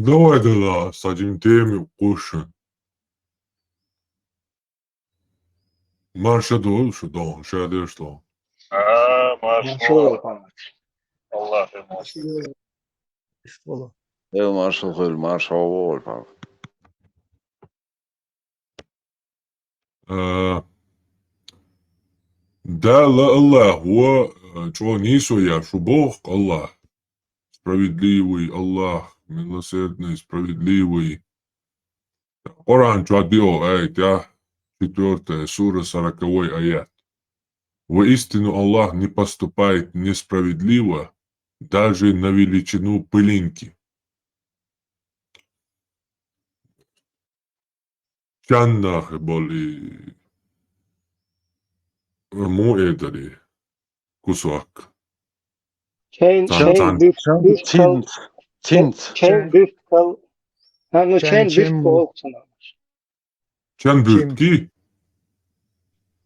Давай тогда садим тему, кушаем. Марша дольше, да, шаде что. Marshall Muhammad. والله في مصر. والله مارشال خير مارشال أول فاهم. Да, Аллах, чего несу я, что Бог, Аллах, справедливый, Аллах, милосердный, справедливый. Коран чуадио, аят, 4 сура, 40 аят. Воистину Аллах не поступает несправедливо даже на величину пылинки. Чаннах боли муэдари кусок. chain büyük ну chain büyük olsun. Чан бюртки?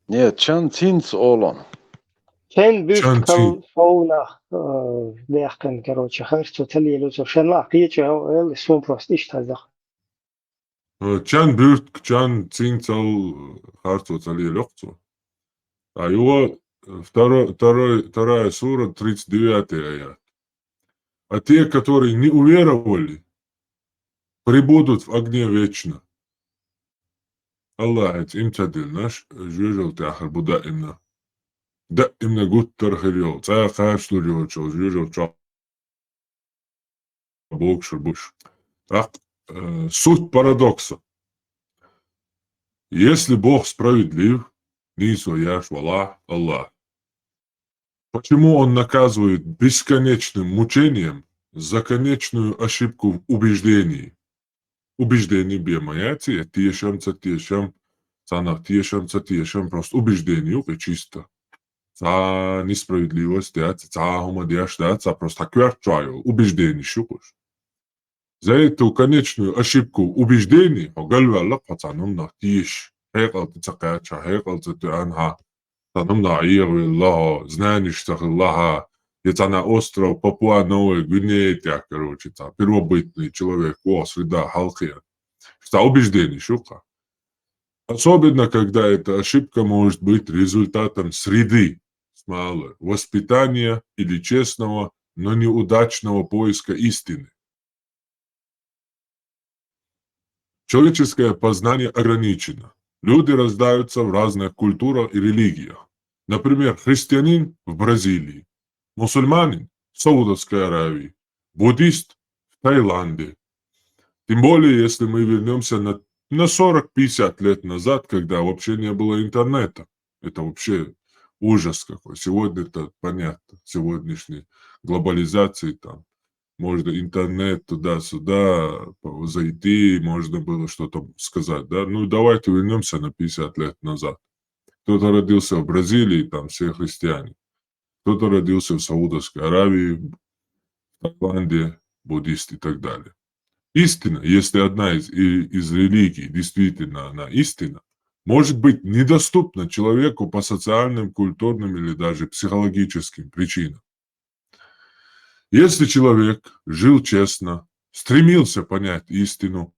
Нет, чан тинц олон. Chain büyük فونا لكن короче خرجت تلي عشان لا قيتش سون بروست ايش هذا Чан бюртк, чан цинцал харцо цали лёгцо. А его вторая сура, 39 аят. А те, которые не уверовали, прибудут в огне вечно. Аллах, имтадил наш, жюжил тяхар буда имна. Да имна гуд тархирио, цая хайфслурио, чо, жюжил чо. Бог шурбуш. Суть парадокса. Если Бог справедлив, нису яш валах Аллах. Почему Он наказывает бесконечным мучением за конечную ошибку в убеждении? Убеждение бемаяти, тиешам, цанах тиешам, просто убеждению и чисто. За несправедливость, за хумадеш, за просто кверчаю, убеждение шукуш. За эту конечную ошибку в убеждении, огалвалла пацаном на тиеш, хекал тицакача, хекал цитуанха, цаном на Аллаха, знаешь Аллаха, это на остров Папуа-Новая Гвинея, короче, там, первобытный человек, среда, халхия. Это убеждение, шука. Особенно, когда эта ошибка может быть результатом среды, воспитания или честного, но неудачного поиска истины. Человеческое познание ограничено. Люди рождаются в разных культурах и религиях. Например, христианин в Бразилии, мусульманин в Саудовской Аравии, буддист в Таиланде. Тем более, если мы вернемся на 40-50 лет назад, когда вообще не было интернета. Это вообще ужас какой. Сегодня это понятно. Сегодняшней глобализации там можно интернет туда-сюда зайти, можно было что-то сказать. Да? Ну, давайте вернемся на 50 лет назад. Кто-то родился в Бразилии, там все христиане. Кто-то родился в Саудовской Аравии, в Таиланде, буддист и так далее. Истина, если одна из религий действительно она истина, может быть недоступна человеку по социальным, культурным или даже психологическим причинам. Если человек жил честно, стремился понять истину,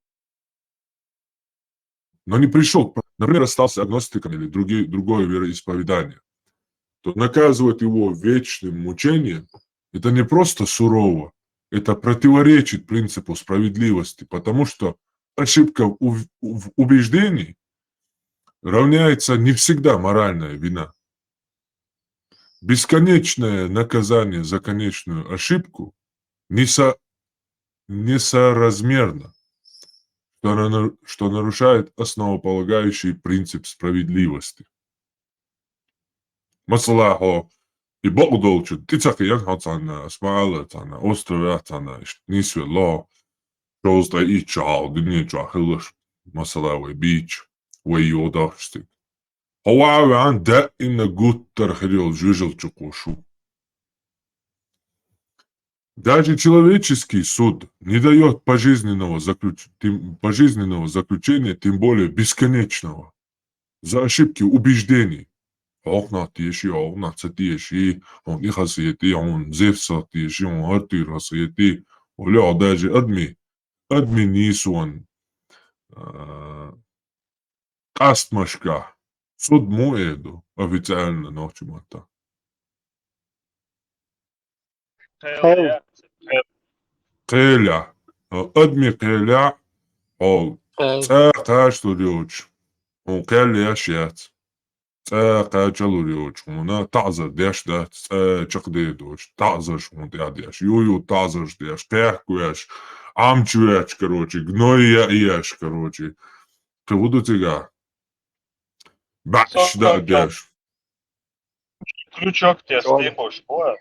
но не пришел, например, остался агностиком или другое вероисповедание, то наказывать его вечным мучением – это не просто сурово, это противоречит принципу справедливости, потому что ошибка в убеждении равняется не всегда моральная вина. Бесконечное наказание за конечную ошибку несоразмерно, что нарушает основополагающий принцип справедливости. Масалахо и Бог долчит, ты цахиян хацана, смаала цана, острове цана, нисве ло, шоузда и чаал, гне чахилыш, масалавы бич, вейо дашти. Хауаве ан да имна гуттар хрил жужил чукушу. Даже человеческий суд не дает пожизненного заключения, тем более бесконечного, за ошибки убеждений. Он тиеши, он цатиеши, он ихасиети, он зевса тиеши, он артир хасиети, оля даже адми. أدمي نيسون قاست مشكا صد مو إيدو أفيتالنا نوتي ماتا خير قيلع أدمي قيلع أو تاقاش تريوج وقيل ياشيات تاقاش لريوج هنا تعذر ديش دات تاقاش ديدوج تعذر شمون ديش يو تعذر ديش قيحكوياش عمچوياش كروجي гноя إياش كروجي قبودو تيغا بعش دا ديش Крючок тебе стыпаешь, понял?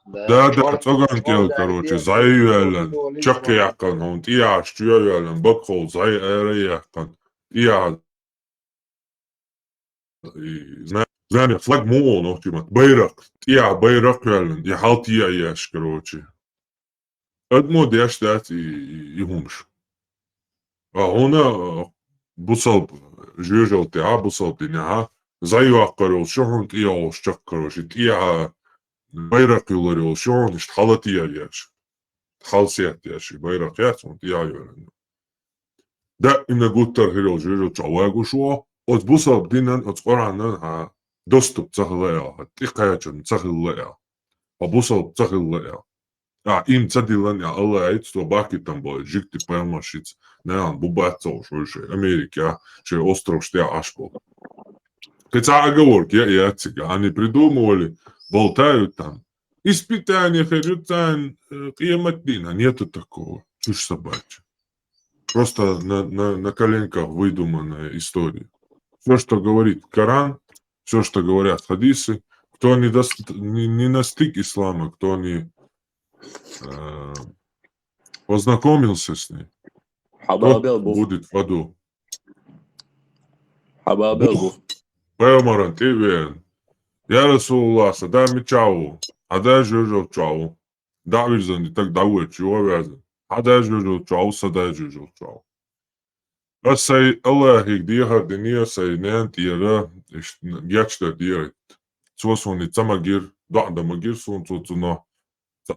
да цоган кел короче зайюэлэн чак яакан он тиаш чуэлэн бакхол зай яакан тиа знание флаг муу нохтимат байрак тиа байрак ялэн я халтия яш короче адмо дяш дат и хумш هنا بصل جوجل تاع بصل تنها زي وقرو شهون تيا شكرو تيا bayrak yolları şu an işte halatı yer yer. Halsiyat yer şey bayrak yer son tiyar yolları. Da inne guttar hero jero çavago şu od bu sabab dinen od qoranan ha dostуп цаглая тикаячын цаглая. А bu sabab цаглая. А им цадилан я Allah ait что баки там было жикти поймашиц. Не он бубацо что Америка, что остров что ашпол. Хотя оговорки я они придумывали, болтают там. Испытания, херютан, Кияматдина. Нету такого. Чушь собачья. Просто на коленках выдуманная история. Все, что говорит Коран, все, что говорят хадисы, кто не настиг ислама, кто не познакомился с ней, тот будет в аду. Пэмаран, ты верен. Я Расулуллах, садай ми чау. Адай жужу чау. Да виждам не так давай, чего вязан. Адай жужу чау, садай жужу чау. Асай Аллахик дихар дения сай нен тира, гячта директ. Цвосони цамагир, да магир сон цуцуно.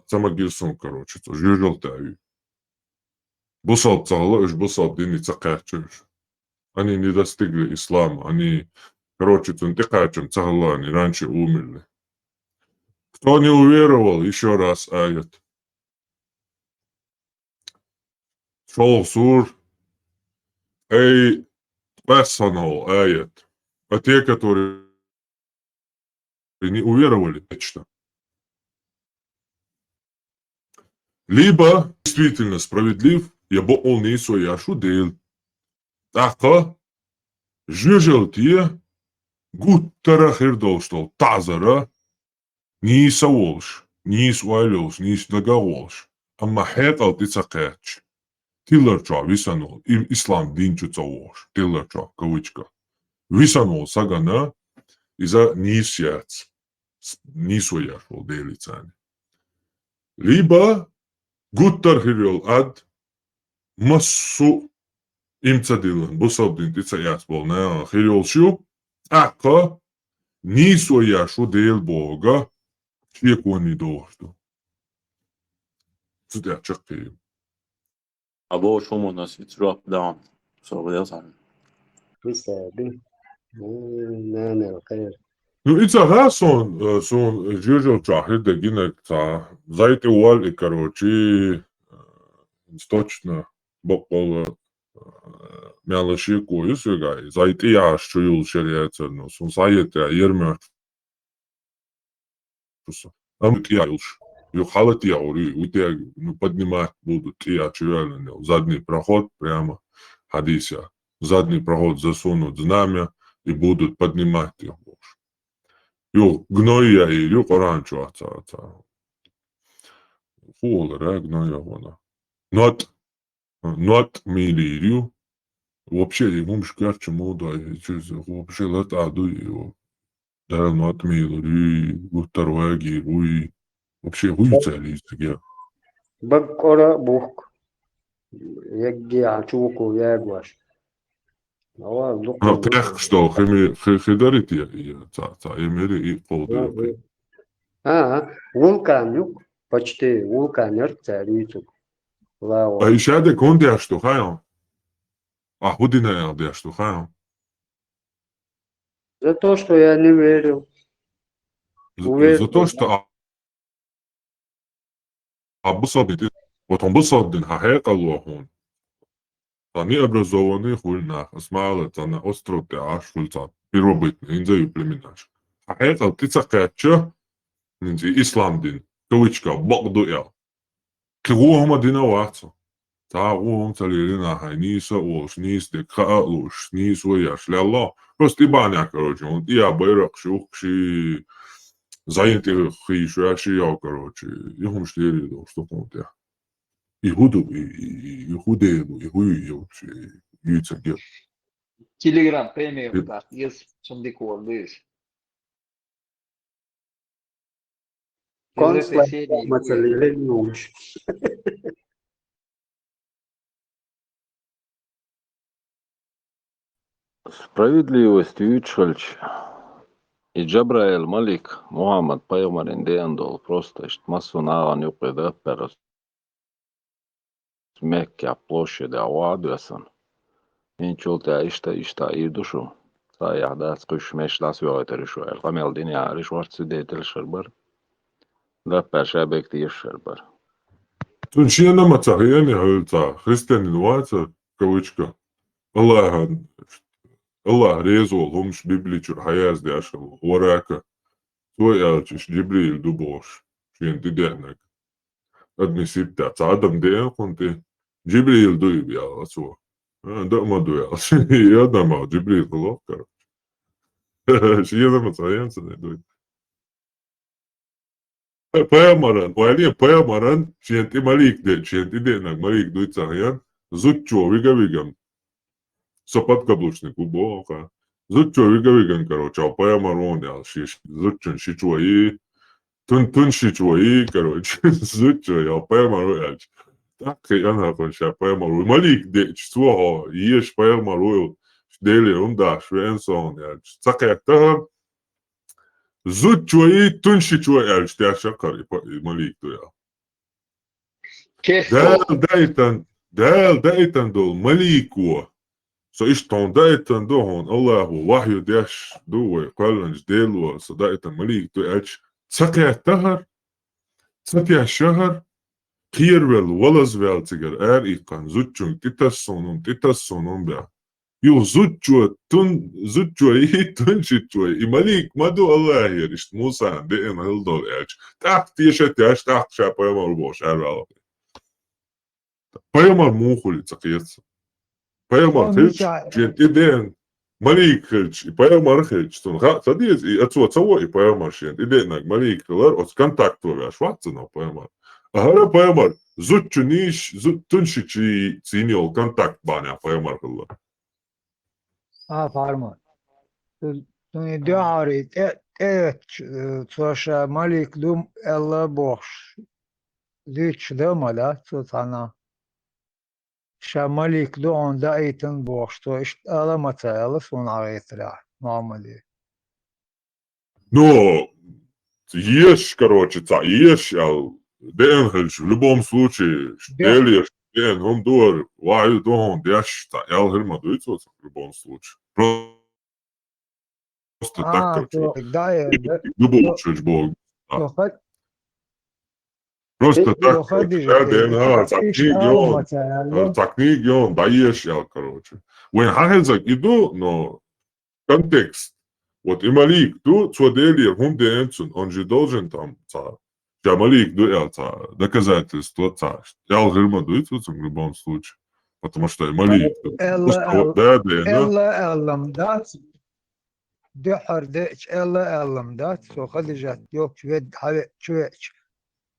Цамагир сон, короче, то жужу таю. Бусал цала, уж бусал дини цакачуш. Они не достигли ислама, они, короче, тунтикачем цахалани, раньше умерли. Кто не уверовал, еще раз аят. Шел сур, эй, персонал аят. А те, которые не уверовали, нечто. Либо действительно справедлив, ябо он не свояшу дел. Така, жужел тие, гуттара хирдолштол, тазара, нис awolш, нис уайлош, нис дагаволш. Amma хетал тицакач. Тиларча висанол, им ислам динчуца волш, тиларча, кавычка. Висанол сагана, иза нис яц, нис уяшол делицани. Либо гуттар хирдол ад, массу имцадилан, бусабдин тица яц бол, не хирдолшу, ака, нис уяшу дел Бога, чекуани дошто. Сюда чакаем. Або шумо нас витро да. Согласен. Висаби. Не, خير. Ну, и цага сон жужел чахи, да гина ца. Зайте уал и, короче, точно бокола мялаши кою сугай. Зайте яш чуюл шерияцер, но сон сайете ермя. Амт яюш. Ю халат яури, утег, ну, поднимать будут я чуялен. Задний проход прямо хадися. Задний проход засунут знамя и будут поднимать его. Ю гноя и ю коранчу аца. Фулер, гноя вона. Not милирю. Вообще, ему шкарче мода, вообще лет аду его. Да, not милирю, второй уй. Вообще, хуй цели, я. بقرا بوك يجي عشوكو ياجواش هو Ну, тех, что хидарит я, эмери и полдыры. вулкан юг почти вулканер царицу Wow. А еще де конде что хаем. А худина де что хаем. За то, что я не верил. За то, что обусобит. Вот он бусобдин хахека лохун. Они образованные хульна. Смала тана остров те аш хульца. Первобытный, инза племенаш. Хахека ты цакача. Нинзи ислам дин. Кавычка, богду эл. Кругома дина вахца. تعاون تليلنا هنيسة وشنيس دكاء وشنيس وياش لله بس تبانع كروجون يا بيرق شوخشي زين خي شو شي يا كروجي يهم شتيري دو شتو كونت يهودو يهودي يهوي يتسجل Telegram PM tak yaz som de kolluyuz. Консла мацалилинуш. Справедливость Ючхальч и Джабраэль Малик Мухаммад Пайомарин Деандол просто массу наган юпеда перес Мекке площади Ауадуясан. Инчулта ишта и душу. Сая дас куш меш лас войтеры шуэр. Камел диня ришварцу дейтел шербар. Да першебек тир шербар. Тунчина мацахияни хальца христианин ваца кавычка Allah резол хумш библичур хаяз дяшал варака твой алчиш Джибрил дубош шин диденак адмисипта цадам ден хунти Джибрил дуй я асо да ма дуй я да ма Джибрил локар шияна мацахиянца не дуй Паямаран, вали паямаран шин ти малик де шин ти денак малик дуй цахиян зуччо вигам Сопат каблучник убока. Зуччо виган, короче, а паямарон я зуччен шичуаи. Тун шичуаи, короче, зуччо я паямарон я. Так я нахуй паямарон. Малик де чтвого еш паямарон. Дели умда швенсон я. Цакаяктар. Зуччуаи тун шичуаи я. Штя шакар малик то я. Kesto. Дайтан дол малико. Så ishton daitan dohon Allahu wahyu dash duwe qallanj delu so daitan malik to ach tsakya tahar tsakya shahar kirvel walazvel tigar ikan zutchun titassonun ba yo zutchu tun shitchu malik madu Allah yerish Musa de en hildol ach tak tishat yash tak shapayamar bosh arval payamar mukhuli tsakiyats Паямар хич, жен иден малик хич, и паямар хич, тон ха, садиз и отцо цаво и паямар шен, иден наг малик хилар, от контактове шватца на паямар. Агара паямар, зутчу ниш, тунши чи цинил контакт баня паямар хилар. Farman. Diarit, evet, çoşa malik dum ella boş. Düç demala tutana. Şamalik du onda eğitim boştu. İşte alamata yalı son arayetler. Normali. Но ешь, короче, ешь, ден хич, в любом случае, делишь, ден, он дуар, ваю дон, дяш, ял хирма дуется в любом случае. Просто так, короче, любого чуть бог. Просто так, короче, такник он, даешь, короче. When хахельзак иду, но контекст. Вот и Малик, ду, цводели, хум денцун, он же должен там, я Малик, ду, доказательства, я гирма дует в любом случае. Потому что и Малик, Элла элламдат. Дехар деч элла элламдат. Со хадижат yok ve have çüveç.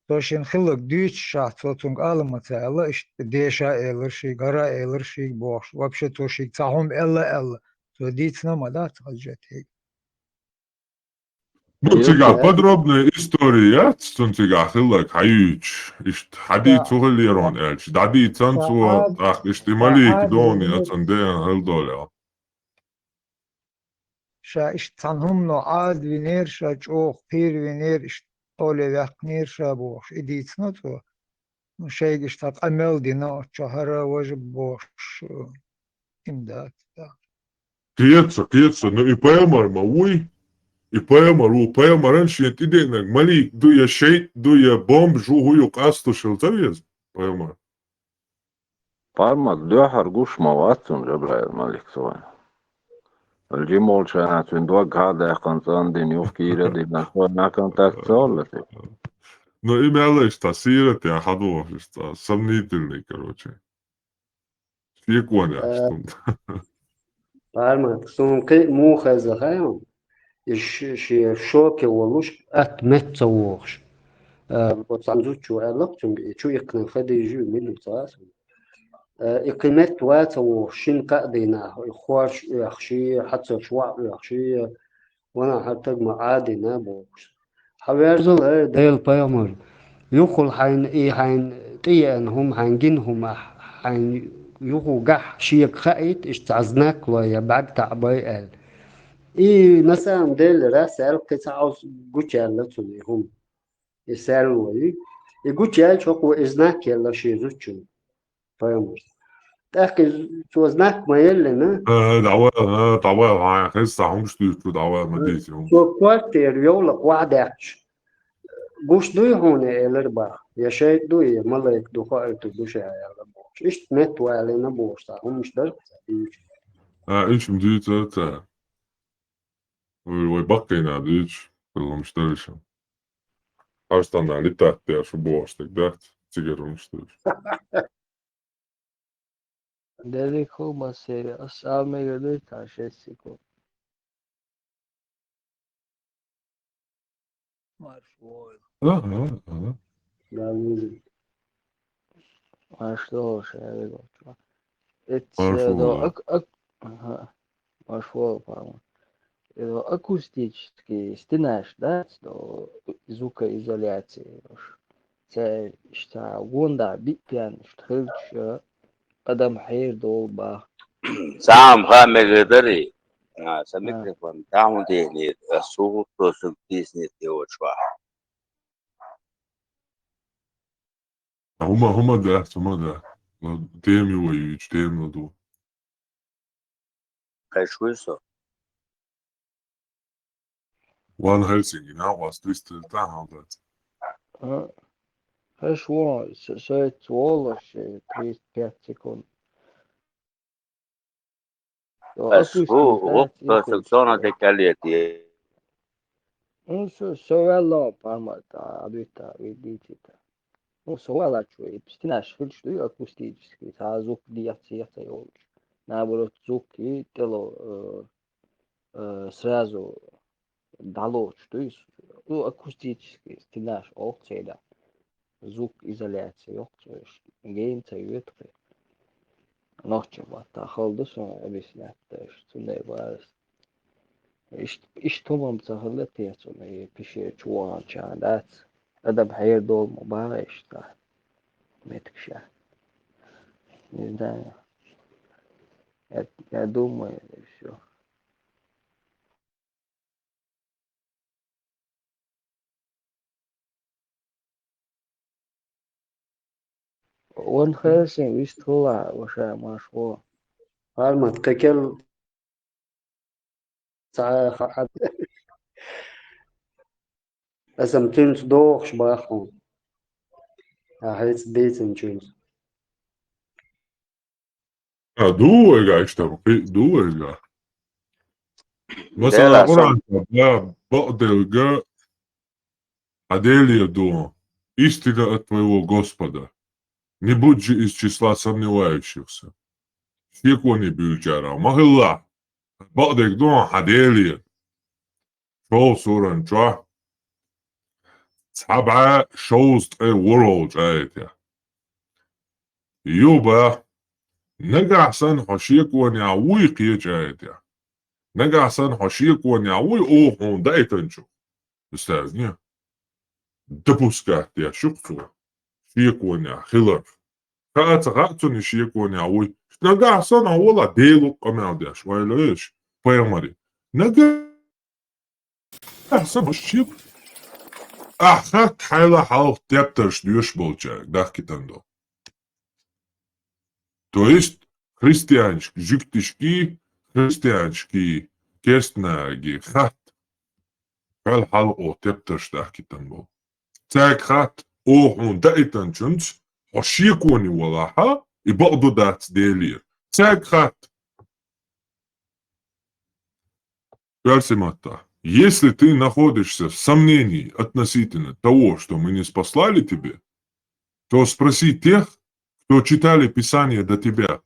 Soşin hılık düç şah sotung alımata ella işte deşa elir şey gara elir şey boş. Вообще то şey tahum ella. So diц намада хадижat. Ну, тебя подробная история, что тебя хилак хаюч, ишт хади цугалирон эльч, дади цанцу, ах, ишт и Малик дони, ацандеян хилдоля. Şa işte tanhum no ad viner şa çok pir viner işte ole vaknir şa boş. Diц no to. شيء اشتاق أمل دينا شهر وجب بوش إمداد Киеца, ну и поймар мауи, и поймарен шиет идейнак, мали дуя шейт, дуя бомб, жугую касту шелтавез, поймар. Parmak döhar gush mawatsun Jibril Malik Soy. الجيمول شانت من دوق هذا قنصان دين يفكير دين ما كان تاكسولتي. Ну и мяло что сирет я ходу, что сомнительный, короче. Фиконя, что. Parmak sunqi muu khazakhayon. Ish shoke wolush at metzawosh. Botsanzuchu alaqtum chu iqnan khadiju milu taas. إقامة واتو شين قادينا إخوارش يخشي حتى شواع يخشي وانا حتى معادنا بوش حوارزل ديل بايمر يخل حين حين تيان هم حينجنهم حين يخو قح شيك خايت اشتعزناك ويا بعد تعباي قال مثلا ديل راسل قطعة قوتشال لتوني هم يسالوا يقوتشال شوكو إزناك يلا شيزوتشو بايمر تأكل توزناك ما يلنا دعوة خلص هم شو دعوة مديتهم شو كوارتير يولا قوادعش بوش دوي هون الاربع يا شيء دوي ملاك دو خايت دوش يا بوش ايش نت وعلينا بوش هم مش درت ايش مديت ويبقينا ديش والله مش درش أصلاً على تحت شو بوش تقدرت تيجي مش درش Dedico uma série, a meio de taxa esse Mas что ж, я видел. Это по-моему. Это акустический стенаешь, да, звукоизоляции. Это что гонда битпиан, что قدم حير دول با سام خامل دري سميك فهم تعمل ديني السوق توسق ديسني تيو شوا هما ده تيمي ويج تيمي دو كشويسو وان هلسنكي ناواس تويستل تاعها ده Хорошо, это сволочь, 35 секунд. بس هو توسق سونا تكاليتي Ну, совело, памята, абита, видите. Ну, совело, что и стенаешь, что и акустический, а звук диацията йолч. Наоборот, звук и тело сразу дало, что и акустический, стенаешь, олцеда. Звук изоляции, ёхтуешь, гейнца и ветры. Ночью вот, а холдусон объяснять, что не бывает. إيش تومم تغلط يا تومي بيشي شوان شاندات هذا بحير دول مبارش تا متكشا نزدان يا دوم شو وان خيرسين ويش طلع وشا ما شو هالما تككل ساعة اسم تنس دوخش باخون هايتس ديتن تشوز دوغا اشتبقي دوغا مثلا ديلا قرآن تبلا بقدر Аделия до истина от твоего Господа. Не будь же из числа сомневающихся. Фикони бюджара. Махилла. Багдек до Аделия. Шоу суранча. سبعة شوست ورولج آيتها يوبا نجع سن حشيك ونعوي قيج آيتها نجع سن حشيك ونعوي أوهون دايتنشو أستاذني دبوسكات يا شقفو شيك ونع خلر غاتني شيك ونعوي نجع سن والله ديلو قمع داش ولا إيش بيمري نجع سن حشيك Ахат хайла халк тептарш дюш болчак, дахкитандо. То есть христианчики, жюктишки, христианчики, керстнаги, хат. Хал хал о тептарш дахкитандо. Цайк хат он даитан чунц, ошикони валаха, и богду дат делир. Цайк хат. Персимата. Если ты находишься в сомнении относительно того, что мы не спаслали тебе, то спроси тех, кто читали Писание до тебя.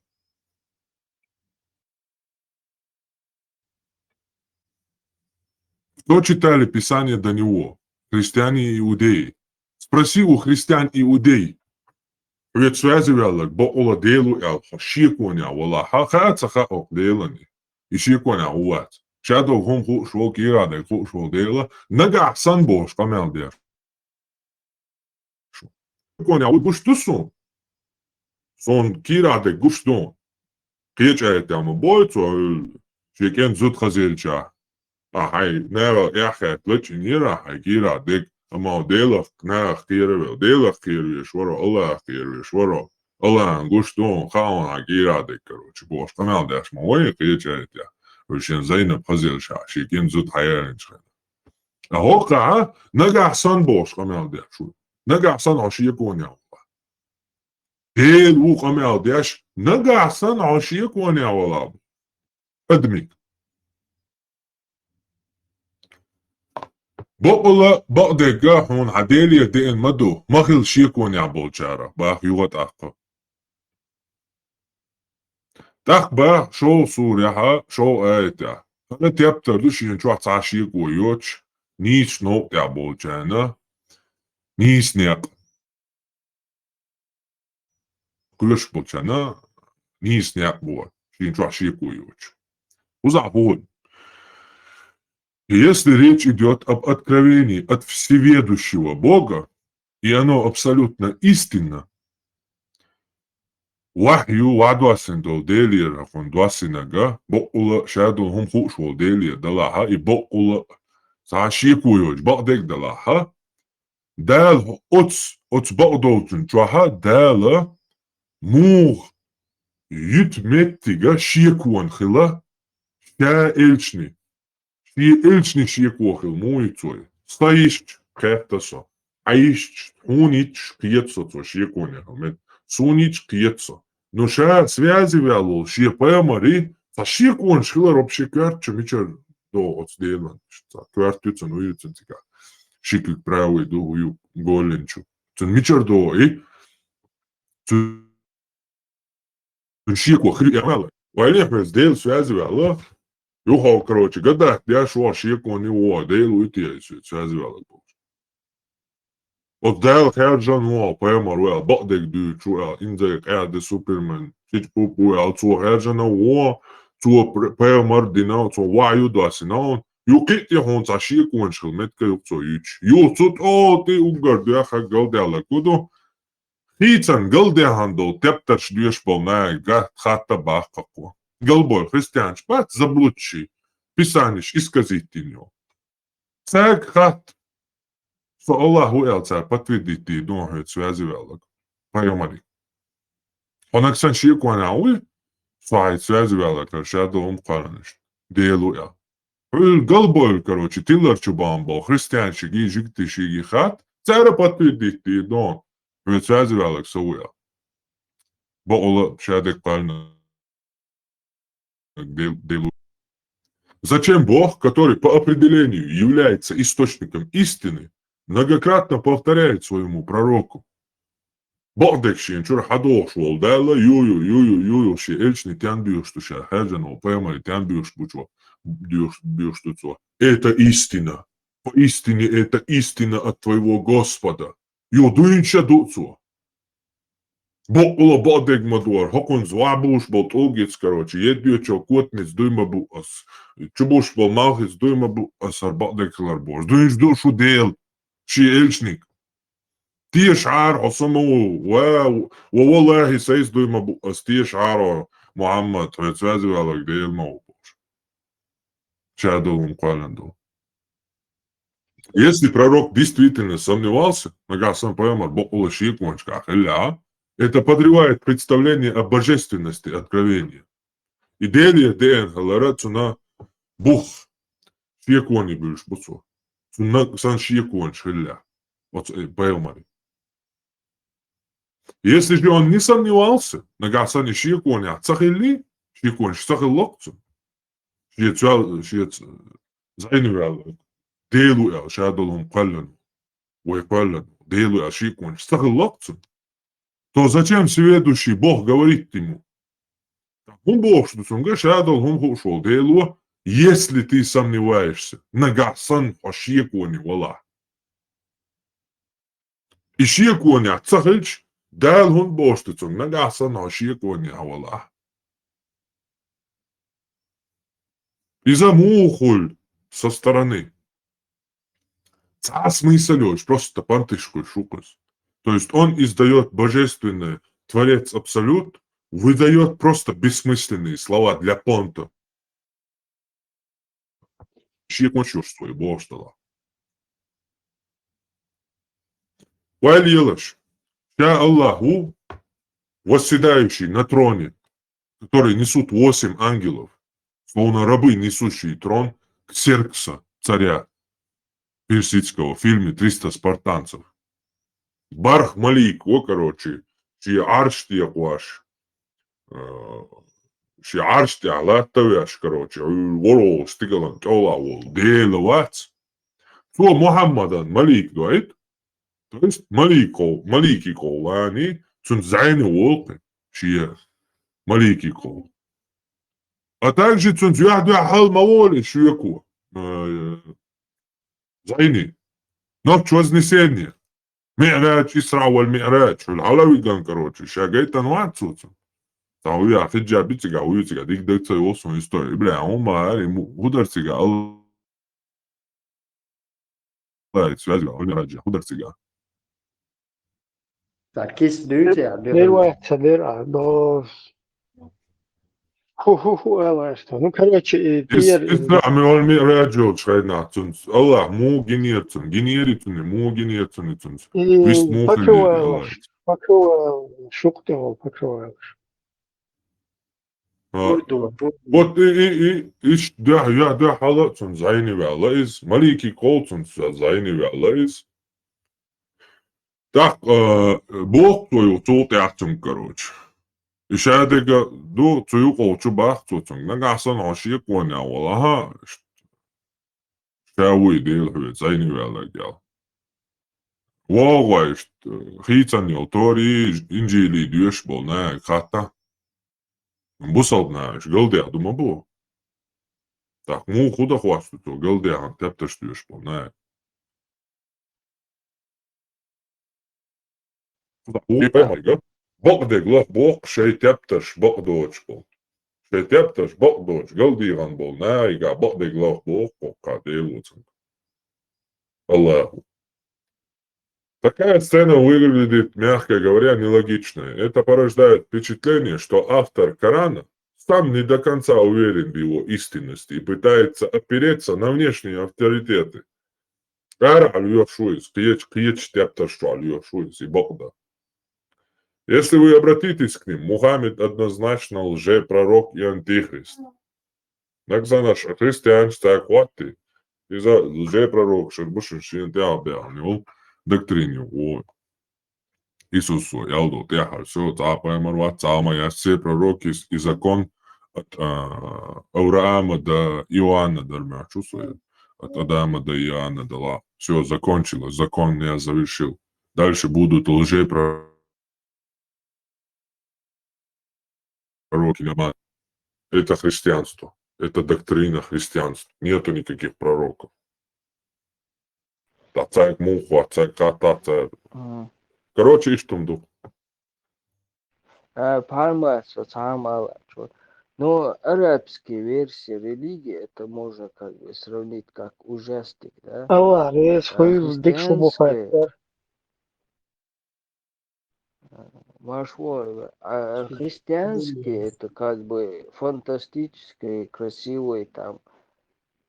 Кто читали Писание до него? Христиане и иудеи. Спроси у христиан и иудей. Ведь связи велик, бо ола делу ел, шиконя, вала хаца хаок делани. И шиконя уат. Shadow hom goed kira de goed delen. Naga sanboos kamel der. Kon ja gustusun. Son kira de guston. Kiech ama boyt so şeken zut khazelcha. Hay neva yahet lechinira hay kira de ama delaf na kira vel delaf kira shwaro Allah kira shwaro. Allah guston khawa kira de короче boos kamel der moy kiech ya. وشين زينب خزيل شاشي كين زود حيان شخنا أهوكا نجا حسن بوش قمال ديش شو نجا حسن عشية كون يا الله ديل وو قمال ديش نجا حسن عشية كون يا الله أدمي بقلا بقدر هون عدالية دين مدو مخل شيكون يا بولشارة باخ يوغت أخا تخبا شو صوريها شو آيتا أنا تيبتر دوشي نشوح تعشيق ويوش نيش نوق يا بولجانا نيش نيق كلش بولجانا نيش نيق بول شي نشوح شيق ويوش узапон. Если речь идет об откровении от всеведущего Бога, и оно абсолютно истинно, وحيو وعدواسن دول ديلي رفون دواسنغا بقولا شادو هم خوشول ديلي دلاها اي بقولا ساشيكو يوج بقدك دلاها دال اوتس بقدولتن جوها دال موغ يتمتغا شيكوان خلا شا إلشني شيكو خل مويتوي ستايش كهتسو عيش هونيتش قيتسو شيكوان يهمت سونيتش قيتسو Но ша связи вяло, шие паямари, са шие кон шила робше кварча мичар до отсделан. Квартюца но юцен тика. Шиклик право до ую голенчу. Цен мичар до и цен шие ко хри ямала. Вайле пес дел связи вяло. Юхал короче, гада я шо шие кон не о дел уйти связи вяло. От дел херджан о паямар бакдек ду чу индек де супермен. Чич пупу цу херджана о цу паямар дина цу ваю дасина. Юкит я хон са шие кон шил метка юцо юч. Юцут о ти угар да ха галдела куду. Хицан галдехандо тепташ дюш полна га хата бахкако. Галбой христианч пат заблудши. Писаниш исказитиньо. Цег хат So Allahu elcer patviditi donhőt svязывалок. Поймали. Он аксан шикуанауи, свайт связывалок, шадом караниш. Делуя. Галбой, короче, тиллар чубамбо, христианчик, и жиктиши, и хат, цара patviditi дон. Ведь связывалок сауя. Бола шадек пальна. Делуя. Зачем Бог, который по определению является источником истины, многократно повторяет своему пророку. Багдекшин чур хадош волдала ю ши эльчни тянбиуш туша хаджано поймали тянбиуш бучо биуш туцо. Это истина. Поистине это истина от твоего Господа. Ю дуинча дуцо. Бокула багдек мадуар хокун звабуш бол толгец короче едбиучо котнец дуйма бу ас. Чубуш бол малхец дуйма бу асар багдек ларбош. Дуинч душу дел. شي إلشنيك تي شعار عصمه والله سيس دوي ما بقص تي شعار محمد تسوازي على قدي الموضوع شادو مقالندو Если пророк действительно сомневался, это подрывает представление о божественности откровения. Идея ДНХ цуна бух шиекони бюш буцу. Цуна сан шиекон шилля. Вот поэмари. Если же он не сомневался, нагасани шиекони ацахилли, шиекон шахиллокцу. Шиец зайнувал. Делу шадолум каллан. Уэкаллан. Делу шиекон шахиллокцу. То зачем сведущий Бог говорит ему? Он Бог, что он говорит, если ты сомневаешься, нагасан ашьекони вала. Ишьекони ацахич, дал он Бог, что он нагасан ашьекони вала. И замухуль со стороны. Смысл просто пантышку шукас. То есть он издает божественное, Творец Абсолют, выдает просто бессмысленные слова для понта. Шиекон чувствует Бог что. Вайлилаш, я Аллаху, восседающий на троне, который несут 8 ангелов, словно рабы, несущие трон Ксеркса, царя персидского, в фильме «300 спартанцев». Барх Малик, чьи арштия ваш, чьи арштия латтавяш, ворол, стигалан, кёлавол, делавац. Что Мухаммадан Малик говорит, то есть Малики Колани, цун зайны волки, чьи Малики Кол. А также цун зюахдуахал маволи, шуяку, зайны. Ночь вознесения. Ми'рач, Исра валь Ми'рач. Алави ган, шагайт анвар цуцу. Там я фиджа битига, уютига, дик декца осун история. Бля, он мари, хударцига, Аллах, связга, он раджа, хударцига. Так, кис дүйт ya. Дер واحد صدر до الله что. Ну, короче, Исра валь Ми'рач, шайна, цунц. Аллах, му генерцун, генерицун, му генерцун, цунц. Вист мухли, Аллах. покрывал, шуктывал, покрывал. Вот да хала цун зайни валайс, малики кол цун зайни валайс. Так, Бог твою цуты ахтум, И шадега ду цую колчу бах цуцун, нагасан ашия коня валаха. Шауи дел хвет зайни валагял. Вогайш, хитсан тори инжили дюш бол на хата. Бусалднааш, гылдя дума бу. Так, му худа хвасту то, гылдя тепташ дюш бол на. Bok de glach bok, šeit teptaš bok doč bol. Šeit teptaš bok doč, galdīvan bol, nē, igā bok de glach bok, kā dēlocam. Аллаху. Такая сцена выглядит, мягко говоря, нелогичной. Это порождает впечатление, что автор Корана сам не до конца уверен в его истинности и пытается опереться на внешние авторитеты. Если вы обратитесь к ним, Мухаммед однозначно лжепророк и антихрист. Так за наш христианство хватит. И за лжепророк, что больше не доктрину о Иисусу. Ялду тяхар, все, цапаемарва, цама, я все пророки и закон от Авраама до Иоанна, дармя, чувствует? От Адама до Иоанна дала. Все, закончилось, закон я завершил. Дальше будут лжепророки. Это христианство. Это доктрина христианства. Нету никаких пророков. Тацайк муху, ацайк ката. Короче, ишь там дух. Но арабские версии религии это можно как бы сравнить как ужастик, да? Allah, я свою дикшу бухает. А христианские это как бы фантастическое, красивое там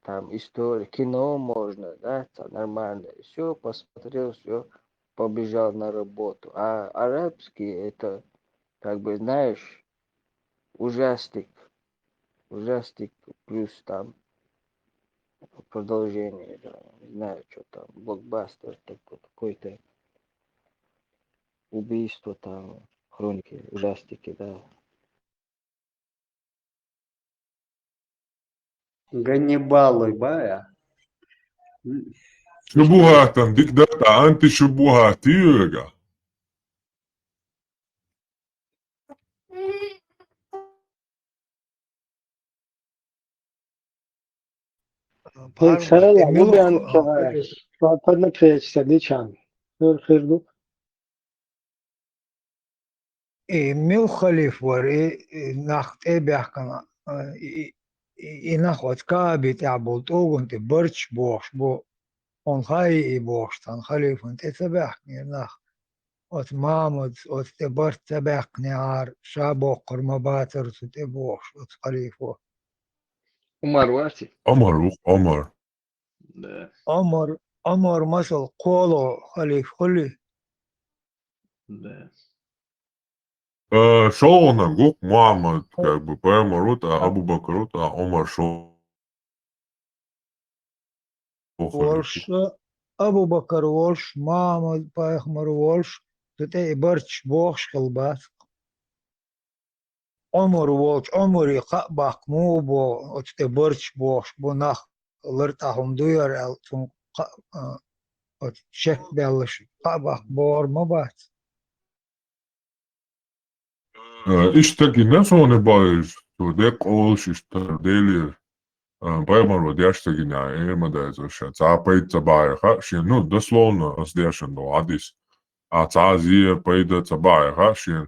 там история, кино можно, да, там нормально. Все, посмотрел, все, побежал на работу. А арабский это, как бы, знаешь, ужастик. Ужастик плюс там продолжение, да, не знаю, что там, блокбастер, какой-то убийство там, хроники, ужастики, да. Ганнибалы, бая. شبهات ديك داتا أنت شبهات يوغا هيك Parma, سهل مو Emil بيان فادنا بريش سدي شان خير دو Emil Khalif war nacht bjahkana inach wat kabit abult ogun te birch box bo on khai box tan Khalif und etzebahni nach ot mamud ot te bart tabahni ar shabo qurmabater te box ot Khalif ومرواتي عمر ده Omar masal qolo Khalif khuli ده شغلنا جوك محمد как бы поэма рута Абу Бакр рута Омар шо Walsh Abu Bakr Walsh Mahmud Payg'ambar Walsh te birch box qilbat عمر وولش عمر يقبح موبو أتى برش بوش بناخ لرتاهم دوير ألتون شك بلش قبح بور مبات اشتكي الناس هون بايش تو ديك أولش اشتر ديلي поэмару дяштагиня эмадайзоша цаапайца баиха шин ну дословно раздяшен до адис а цазия пайда цабаиха шин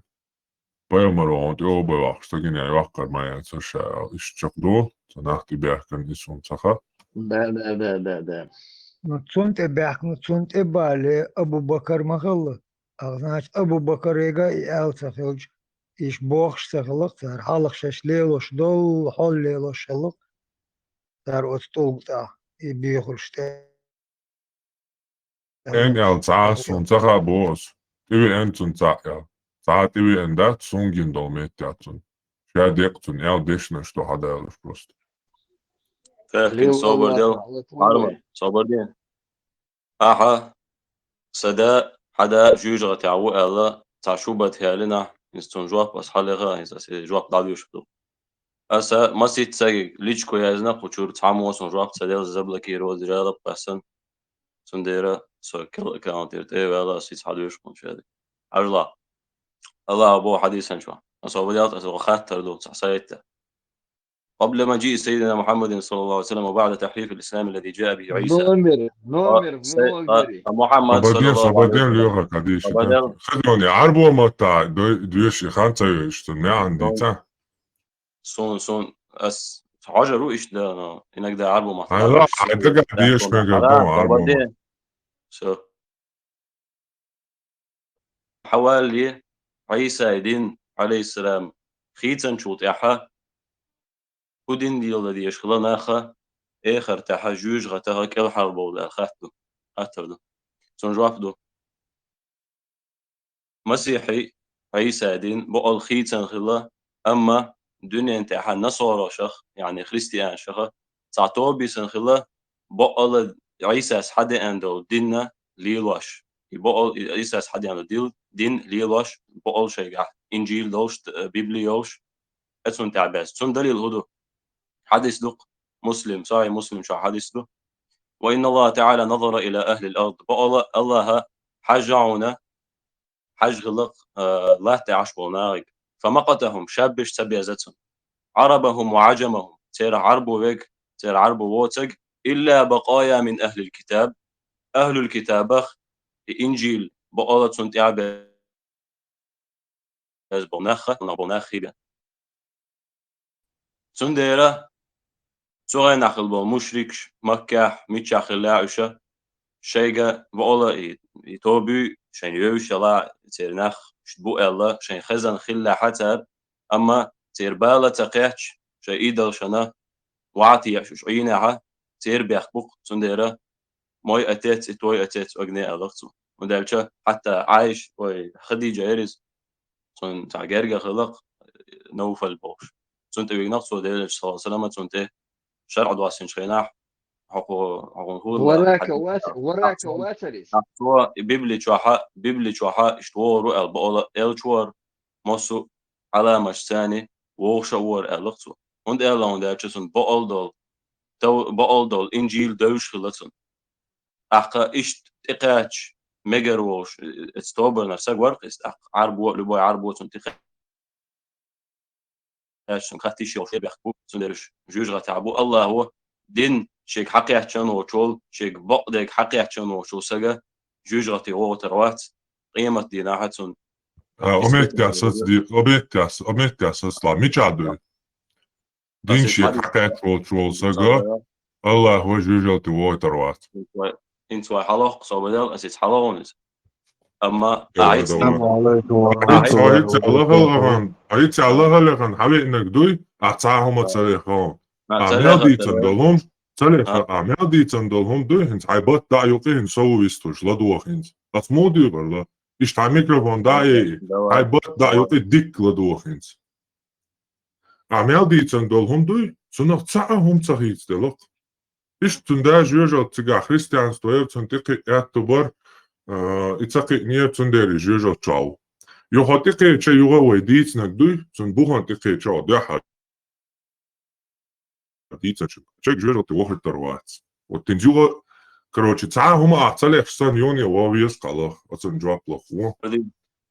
поэмару он теобавах штагиня явахкар маяцоша ишчакду цанахти бяхкан исун цаха ده نتسونت بيحك نتسونت بالي أبو بكر مغلط أغناش أبو بكر يجا يال تخيلج إيش بوخش تخلق تار حلق شش ليلوش دول حول ليلوش شلق تار أتطلق تا يبيخلش تا en el sun caha bos tivi entun caha caha tivi endat sungin do metjatsun شاديقتن el dešna što hadalus prosto فاكن ليه صوبر الله ديل على عرمة طول صوبر ديل أحا سدا حدا جوجغة تعو ألا تعشوبة هالنا يستون جواب بس حلقة إذا جواب دعيوش بدو أسا ما سيت ساق ليش كويازنا قشور تعمو سون جواب سديل زبلك يرو دريالة بحسن سنديرة سو كل كلام تيرت إيه ولا سيت حدوش من شادي أجلا الله أبو حديثا شو أصوبيات أسو خاتر دو صحيت قبل مجيء سيدنا محمد صلى الله عليه وسلم وبعد تحريف الإسلام الذي جاء به عيسى نومر مو أقدري محمد صلى الله عليه صبادين وسلم ليوغا قديش وبعدين خدوني عربو متى دويش خانتا يشتن عندي تا سون أس حاجة إيش ده أنا إنك ده عربو ما لا تعرفش سيدي عدقا ديش ميقا دو عربو متى وبعدين حوالي عيسى دين عليه السلام خيتن شوط إحا ودين دي الذي يشغل ناخا آخر تحا جوج غتها كل حرب ولا خاتو أتردو سون جوافدو مسيحي عيسى دين بقول خيتن خلا أما دنيا انتحا نصارى شخ يعني خريستيان شخ تعطوا بيسن خلا بقول عيسى حد عنده ديننا ليلاش بقول عيسى حد عنده دين ليلاش بقول شيء إنجيل دوش بيبليوش أتون تعباس تون دليل هدو حديث دق مسلم صحيح مسلم شو حديث دق وإن الله تعالى نظر إلى أهل الأرض بقول الله حجعونا حج غلق لا تعش ونارق فمقتهم شابش سبيزتهم عربهم وعجمهم تير عربو ويك تير عربو ووتق إلا بقايا من أهل الكتاب أهل الكتاب إنجيل بقولة سنتعب بوناخة بوناخيبا سنديرة سوغي نخل بو مشرك مكة ميتشاخل لاعشة شيغا بقولة يتوبي شين يوش لا تيرناخ شبو الله شين خزن خلا حتى أما تير بالا تقيتش شي إيدر شنا وعطي شعينها تير بيحبوك سنديرة موي أتيت إتوي أتيت أغنية ألغتو ودالشا حتى عايش خديجة إيرز سن تعجرجة خلق نوفل بوش سنت بينقصو ديل صلى الله عليه وسلم سنت شرع دواسين شيناح حقو وراك واسريس هو بيبلي شوحا اشتور البقولة الشور مصو على مش ثاني وشور القصو und und der tschun بقول إنجيل دوش خلصن أحقا إشت إقاش مجروش استوبر نفسك ورقست أح عربو لبوي عربو تنتخ عشان خاتي شيء وشيء بيحكوا سندرش جوج غتعبو الله هو دين شيك حقي أحشان وشول شيك بقدك حقي أحشان وشول سجا جوج غتي هو تروات قيمة دينا حتون أميت أساس لا ميجادو دين شيك حقي وشول سجا الله هو جوج غتي هو تروات انت واي حلق صوبدل أسيس حلقونس أما أعيد الله لغن حبي إنك دوي أعطاهم تصريحهم أعمل دي تندلهم تصريح أعمل دي تندلهم دوي هنس عيبات دا يوقي هنسو ويستوش لدوخ هنس أتمودي برلا إشتع ميكروفون دا عيبات دا يوقي ديك لدوخ هنس أعمل دي تندلهم دوي سنخ تعهم تخيط دلق إش تندا جوجو تيغا خريستيان ستوير تنتقي اعتبر إتساقي نية تندري جوجو تشاو يوهاتيقي تشا يوغا ويديت نقدوي تنبوهان تيقي تشاو ديحا ديتا تشاك جوجو تيوخي تروات وتنجوغا كروتشي تسعا هما أعطالي أحسان يوني وويس قالا أتن جواب لخوة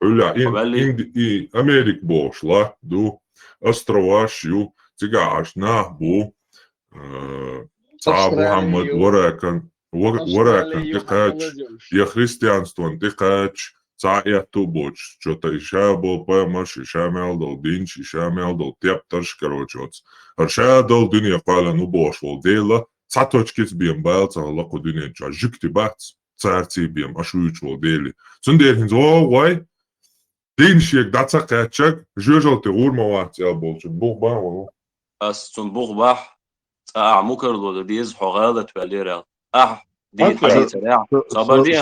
ولا إن أمريك بوش لا دو أسترواش يو تيغا عشناه بو تسعا محمد وراكن تقاش يا خريستيانستون تقاش تسعا توبوش что-то إشابو بامش إشامل دو دينش إشامل دو تيبترش كروتشوتس هرشا دو دنيا قالا نبوش والديلا تسعتوشكيت بيم بالتا لقو دنيا جا جكتي بات تسارتي بيم أشويش والديلي سندير هنزو واي دينش يك داتا قاتشك جوجل تغور موات يا بولش بوغ با والله أس تنبوغ باح تسعا مكردو ديز حغالة تباليرا دين حديث سريع صبر دي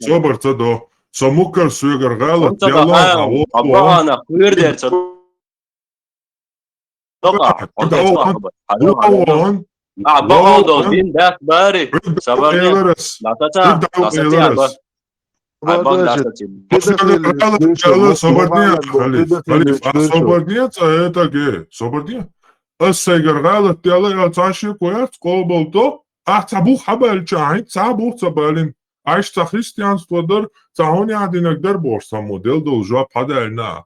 صبر تدو سموكر سويغر غالط يلا أبا أنا كوير دير تدقع أبا دو دين باك باري صبر دي لا تتا لا ستي أبا لا ستي صبر السيجر غالط يلا تعشي كويس قوبلتو أحتبو حبل شاهد تعبو تبالين عايش تخريستيان ستودر تعوني عادي نقدر بورصة موديل دول جواب حدا لنا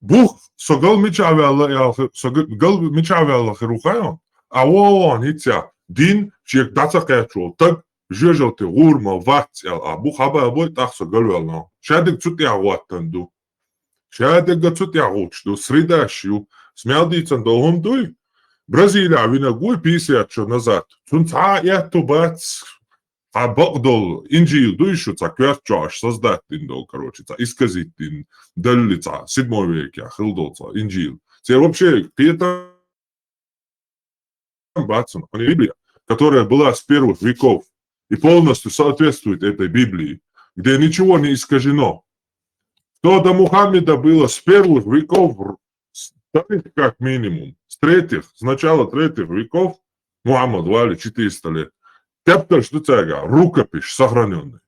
بوخ سقل ميشاويلا يا سقل ميشاويلا خيروخايون أوان هيتيا دين شيك داتا قاترول تق جوجل تغور ما وات يا أبو حبا أبو تاخ سقل ولا شادك تسوتي عوات تندو شادك تسوتي عوتش دو سريداشيو سمعدي تندوهم دوي برازيليا وينا قوي بيسيات شو نزات تنتعا ياتو بات بقدل إنجيل دويشو تا كويات جاش سزدات دين دول كروتشي تا إسكازيت دين دلي تا سيدمو ويكيا خلدو تا إنجيل تي вообще пиета бацан они Библия которая была с первых веков и полностью соответствует этой Библии где ничего не искажено то до Мухаммеда было с первых веков как минимум с начала третьих веков Мухаммад вали 400 лет Тептер что тяга рукопись сохраненный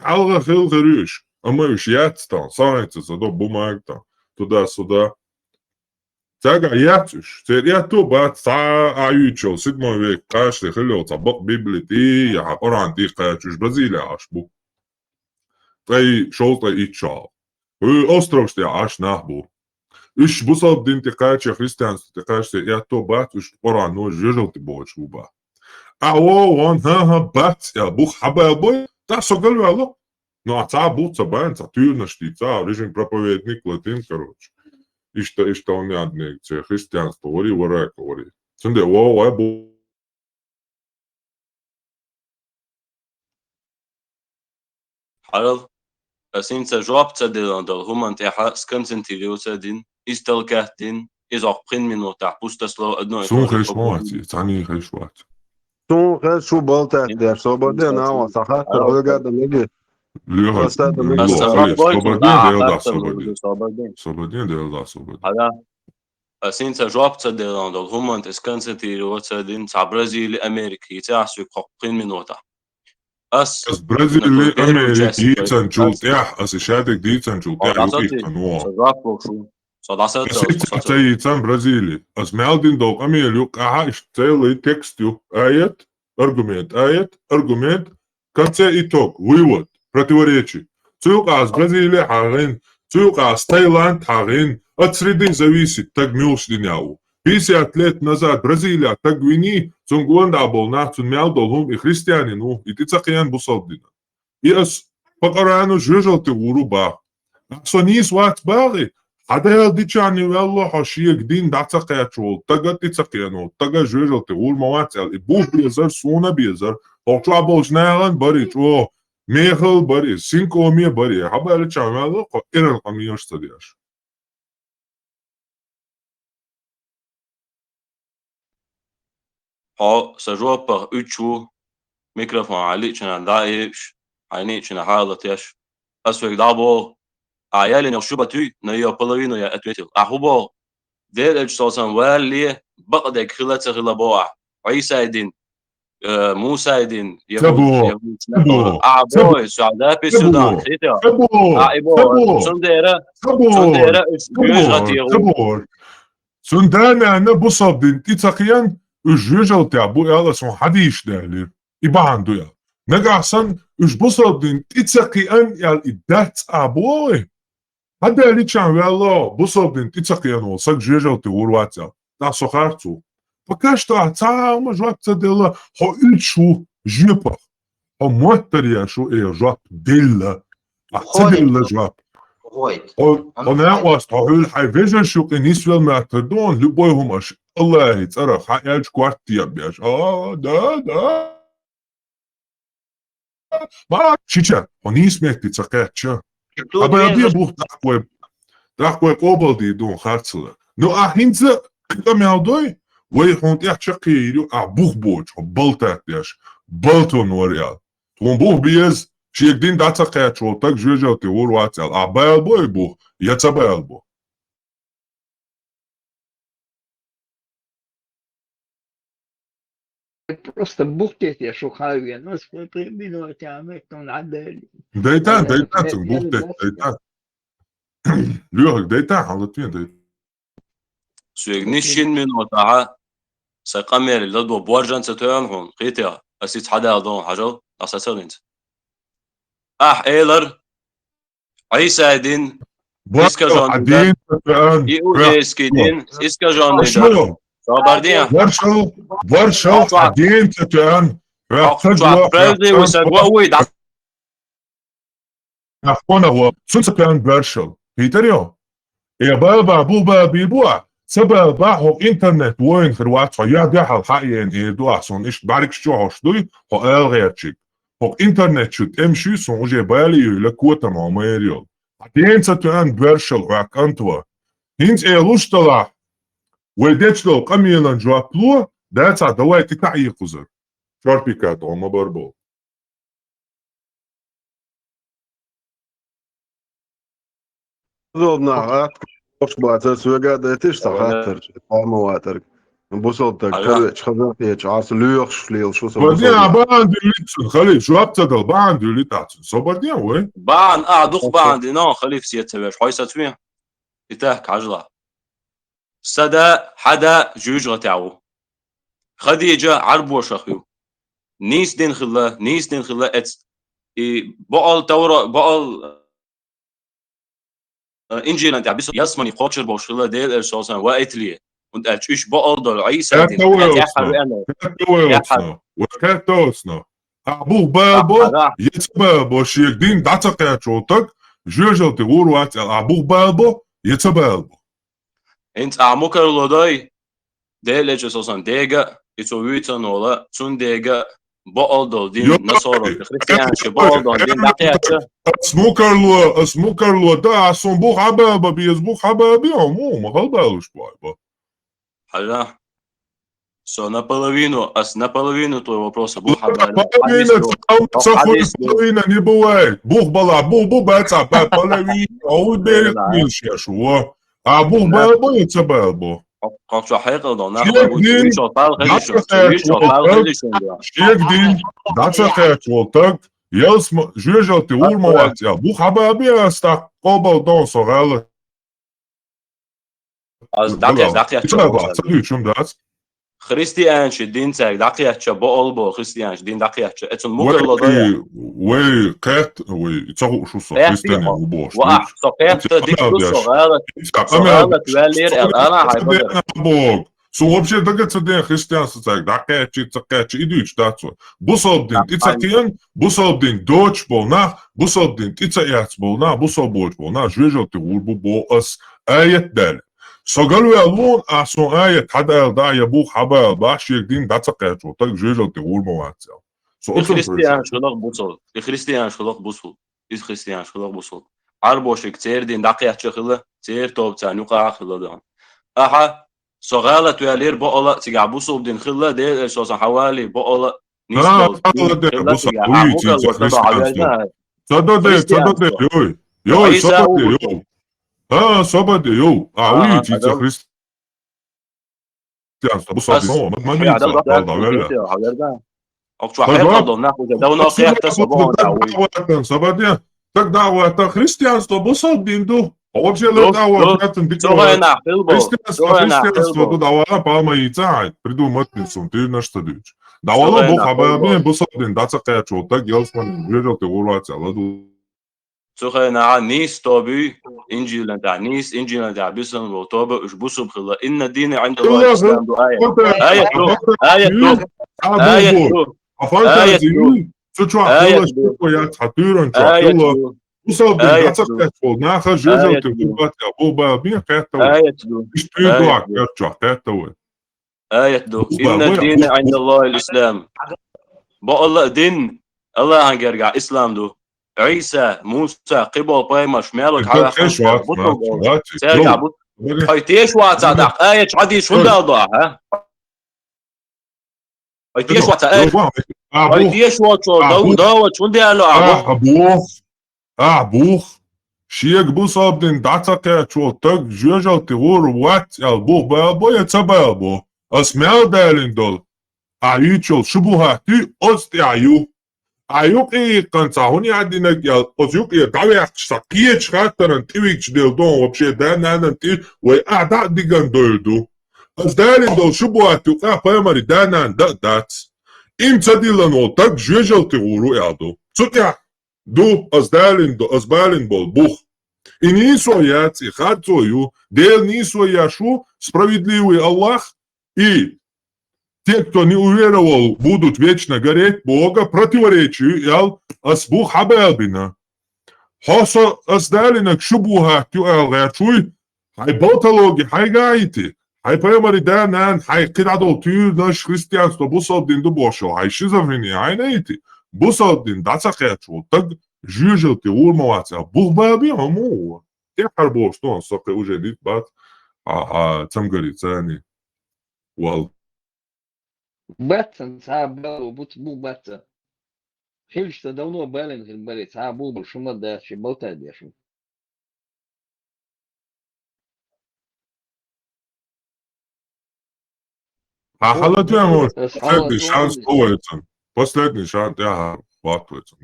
Аллах хилгарюш а мы уж ятстан санается до бумаг там туда-сюда тяга ятуш я то бат са аютчо 7 век кашли хило табак Библии ти я Коран ти качуш Бразилия ашбу тей шолта и чал остров что аш нахбу إيش بصل دين تقاش يا خريستيان تقاش يا تو بات إيش قرآن نو جرل تبوش وبا وان ها بات يا بوخ حبا يا بوي تا سوغل والله نو تا بو تبان تا тюрна штица режим проповедник латин короче إيش он одни це християнство говори вора говори сунде бу حرل أسين تجواب تدل دل هم انتحا سكم سنتيليو تدين إستل كهتين إذا قين منه تاع بوستسلو أدنى سون خشماتي تاني خشوات Son şu balta der sobaden ama sahat öyle de nege. ليه Asta da nege. لو السبب خليص بويكون صوبدين ديل دا صوبدين صوبدين صوبدين ديل دا صوبدين هذا سين جواب تصدقون دول هم أنت إسكنسنتي وتصدقين تاع برازيل أمريكي تاع سوق قين منه تاع بس برازيل أمريكي تنجو تاع أسيشاتك دي تنجو تاع يوكي تنوع أسيشاتي برازيلي أسمعدين دوق أميل يوك اشتغلي تكست يوك آيات أرجومنت كاتسا إيتوك ويود противоречий. Цуюка с Бразилии хагин, цуюка с Таиланд хагин, от среды зависит, так милшдиняу. 50 лет назад Бразилия так вини, цунгуанда был на цунмял долгум и христианину, и тицакиян бусалдина. И ас покарану жижал ты уруба. Аксонис ват баги, хада дичани велло хашиек дин дацакаячул, тага тицакияну, тага жижал ты урмавацел, и бух безар, суна безар, Окча болжнаган барич, о, мехал бари, синко ми бари, хабар чамало, иран камиош стадиаш. ها سجواب بغ اتشو ميكروفون عليك شنا دايش عينيك شنا حالة يش أسوك دابو عيالي نشوبة تي نيا بلوينو يا أتويتل أحبو دير اجساسا والي بقدك خلاتة خلابوع عيسى دين موسى دين يهود أعبوي سعداء في السودان خيطة أعبو سنديرة سندانا أنا بصاب دين تتاقيان الجيجل تاعبو يالا سون حديش دالير إباندو يا نقعسن إش بصاب دين تتاقيان يال إدات أبوي هذا اللي كان يالا بصاب دين تتاقيان وصاق جيجل تغورواتيا تا سخارتو فكاش تا مجوات تدلا هو إلشو جيبا هو موتريا شو إيه جواب ديلا أحتدل جواب أنا واستحول حيفيجن شو كنيسوال ما تردون لبويهم أش الله يتعرف حياج كوارتيا بياش دا ما شيشا ونيس ميك تتساقاتشا أبا يبيا بوخ تحقوي قوبل دي دون خارتسلا نو أحينزا كم يعدوي ويحون تحشقي يلو أعبوخ بوش بلتات بياش بلتون وريال تون بوخ بيز شيك دين داتا قاتشو تاك جوجو تيور واتسال أعبايل بوي بوخ يتبايل بوخ Просто бухтеть я шухаю, но с минуты, а мы кто надо. ديتان تنبوختك ديتان ليوهك ديتان حالتين ديتان سويق نشين من وطاعة سيقامير اللدو بوارجان ستوان هون قيتيا أسيت حدا دون حاجة أساسلينت إيلر عيسى دين إسكا جان دين إيسكي دين إسكا جان دين صابردين ورشو عدين تتان برازي وسادواوي نحكونا هو سنسكان برشل هيتريو يا بابا بوبا بيبوع سبا باحو انترنت وين خروات فيا دحل حقين ايدو احسن ايش بارك شو هشدوي هو الغيرتشيك هو انترنت شد امشي سون جي بالي لكوتا معميريو عدين تتان برشل راك انتوا هينز ايلوش طلع وديتشلو قميلا جوابلو داتا دوائي تكعي قزر شاربيكات وما بربو Zodna, başbaşa sögədə tiş saxatır. Tamamdır. Bu sodda kırıç xazatı asılıyor şlil şu sonra. Badya ban dülitsin Khalif şu aptadal ban dülitatsın. Sobardya وين؟ ban duq ban dino Khalif siyetsever حويسة فيه يتاك عجلة سدا حدا جوجة تعو خديجة عربو شخيو نيس دين خلا ات بقال تورا بقال إنجيل أنت عبيس يسمني قاتشر بوشلا ديل إرسالسان وإتليه und als ich بقدر عيسى وكاتوسنا أبوه بابو يتبابو شيك دين دعتك شوتك جوجل تقول وقت أبوه بابو يتبابو أنت أعمق الوداي ديل إرسالسان ديجا يتويتن ولا تون ديجا بقول دين نصارى خريستيان بقول دين دقيقة Smukarlo, da, som bog hababa bi, bog hababi, mu, halbaluš плайба. حاجة наполовину твоего вопроса был хабар. Половина не бывает. Бог бала, бог баца, половина, а вы берет меньше, шо? А бог боится бо. Как что حقيقة ده ناخد شو طال Шек дин, даца хэт волтак, елс жежал ты урмовать, я бог hababi, ста кобал дон согал. دقيقة Чем дац? خريستيان دين تاعك دقيقة بقول بو خريستيان دين دقيقة اتن ممكن لو ضيع وي قات وي تصغو شو صار خريستيان وبوش وأح سقيت ديك صغيرة تولير أنا هاي Бог. Su вообще дагаться ден христианство так, дакачи, идуч дацу. Бусолдин, ицакиен, бусолдин доч болна, бусолдин ицаяц болна, бусолбоч болна, жвежал ты урбу бо ас аят дал. Согалу алон, а сон аят хадал да я бух хабал, башек дин дацакачу, так жвежал ты урбу вацел. خريستيان شلوغ بوصل خريستيان شلوغ بوصل خريستيان شلوغ بوصل عربوشك تير دين دقيقة شخلة تير توب تاني وقع خلة دان أها صغالة توالير بقولة تيجع بوصل دين خلة دير أساسا حوالي بقولة نيسلو خلة تيجع عموكا وتضع عبالنا صدق يو صبت يو ها صبت يو عوي تيجع خريستيان بوصل ما ميتا أكتر حقيقة ضمناه وجدنا وناقية تصبون دعوة صبادية так дعوة христианство босал бинду вообще ло дعوة христианство дعوة палма яйца придумать пинсун ты на что дыч дعвало бог абаби босал бин даца кайчо так елсман верил ты урваться ладу سخنا نيس توبي إنجيل تاع نيس إنجيل تاع بيسن وتوبة إش بوسو بخلا إن الدين عند الله الإسلام دو آية دو إن الدين عند الله الإسلام بقول دين الله هنرجع إسلام دو عيسى موسى قبل بايما شمالك على خمسة بطل ترجع بطل هايتيش واتعدق آية عدي شو ده ضاع ها هايتيش واتعدق هايتيش واتعدق داوت شو ده له أبوخ شيك بوصاب دين دعتك شو تك جوجل تغور وات البوخ بابو يتبابو اسمع دالين دول عيشل شبهاتي أستعيو Ayuk и концахуни один я озюк я давай шакие чхатаран тивич делдон вообще да нанан ти ой да диган дойду аздалин дол шубуату паймари да нан да дац им цадилан ол так жежал ты уру яду цутя ду аздалин до азбалин бол бух и не сояц и хатцою дел не сояшу справедливый Аллах и те, кто не уверовал, будут вечно гореть Бога, противоречию, асбух хабелбина. Хосо аздалинак шубуха тюэлгачуй, хай боталоги, хай гаити, хай премари данан, хай кидадол тюр наш христианство, бусалдин до бошо, хай шизофрения, хай нейти, бусалдин дацахячу, так жижил ты урмоваться, бух баби, аму. Те харбош, что он сока уже дит бат, там говорится, они, вал. Бэтсон, бу бэтсон. Хильшта давно Беллингер болит, бу шума дальше, болтай дальше. Последний шанс, я хватывается.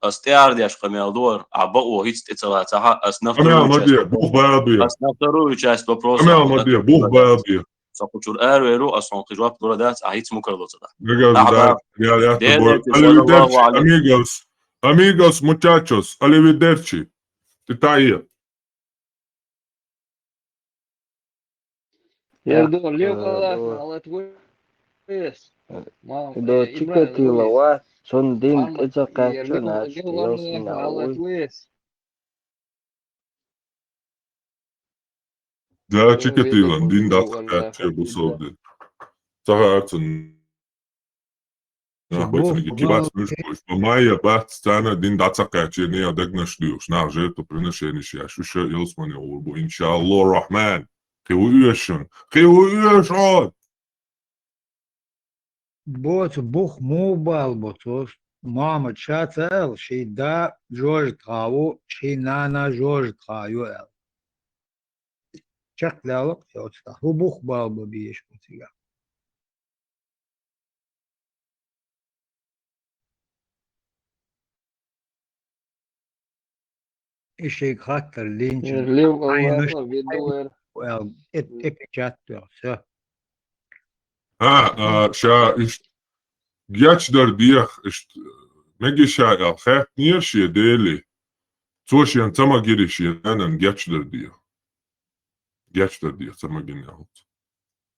استعار خميلدور عبقوا هيك اتلاتها أسنفتروا часть вопроса. Бух бабі. Сакучур эру асон кижап дурадат ахит мукарлоцада. Amigos, muchachos, arrivederci. Titaia. До чикатилова сон дин эцакачу наш Да, чикатила, дин дата каче бусолди. Сага артын Бăi, gibați nu știu, mai bat stana din dața ca ce ne adăgnă știu, na, jeto până și ni și așa și el spune urbu, inshallah rahman, că uișun, بوت بوخ موبال بوتوس ماما تشاتل شي دا جورج تخاو شي نانا جورج تخايو ال شك لالق يوتستا هو بوخ بالبو بيش بوتيغا إشي خاطر لينشن ليو عينوش الله بيدور وال اتكاتو سه şa geçler diye işte megi şa xet niye şey deli. Çoğuşyan tama girişi anan geçler diye. Geçler diye tama geliyor.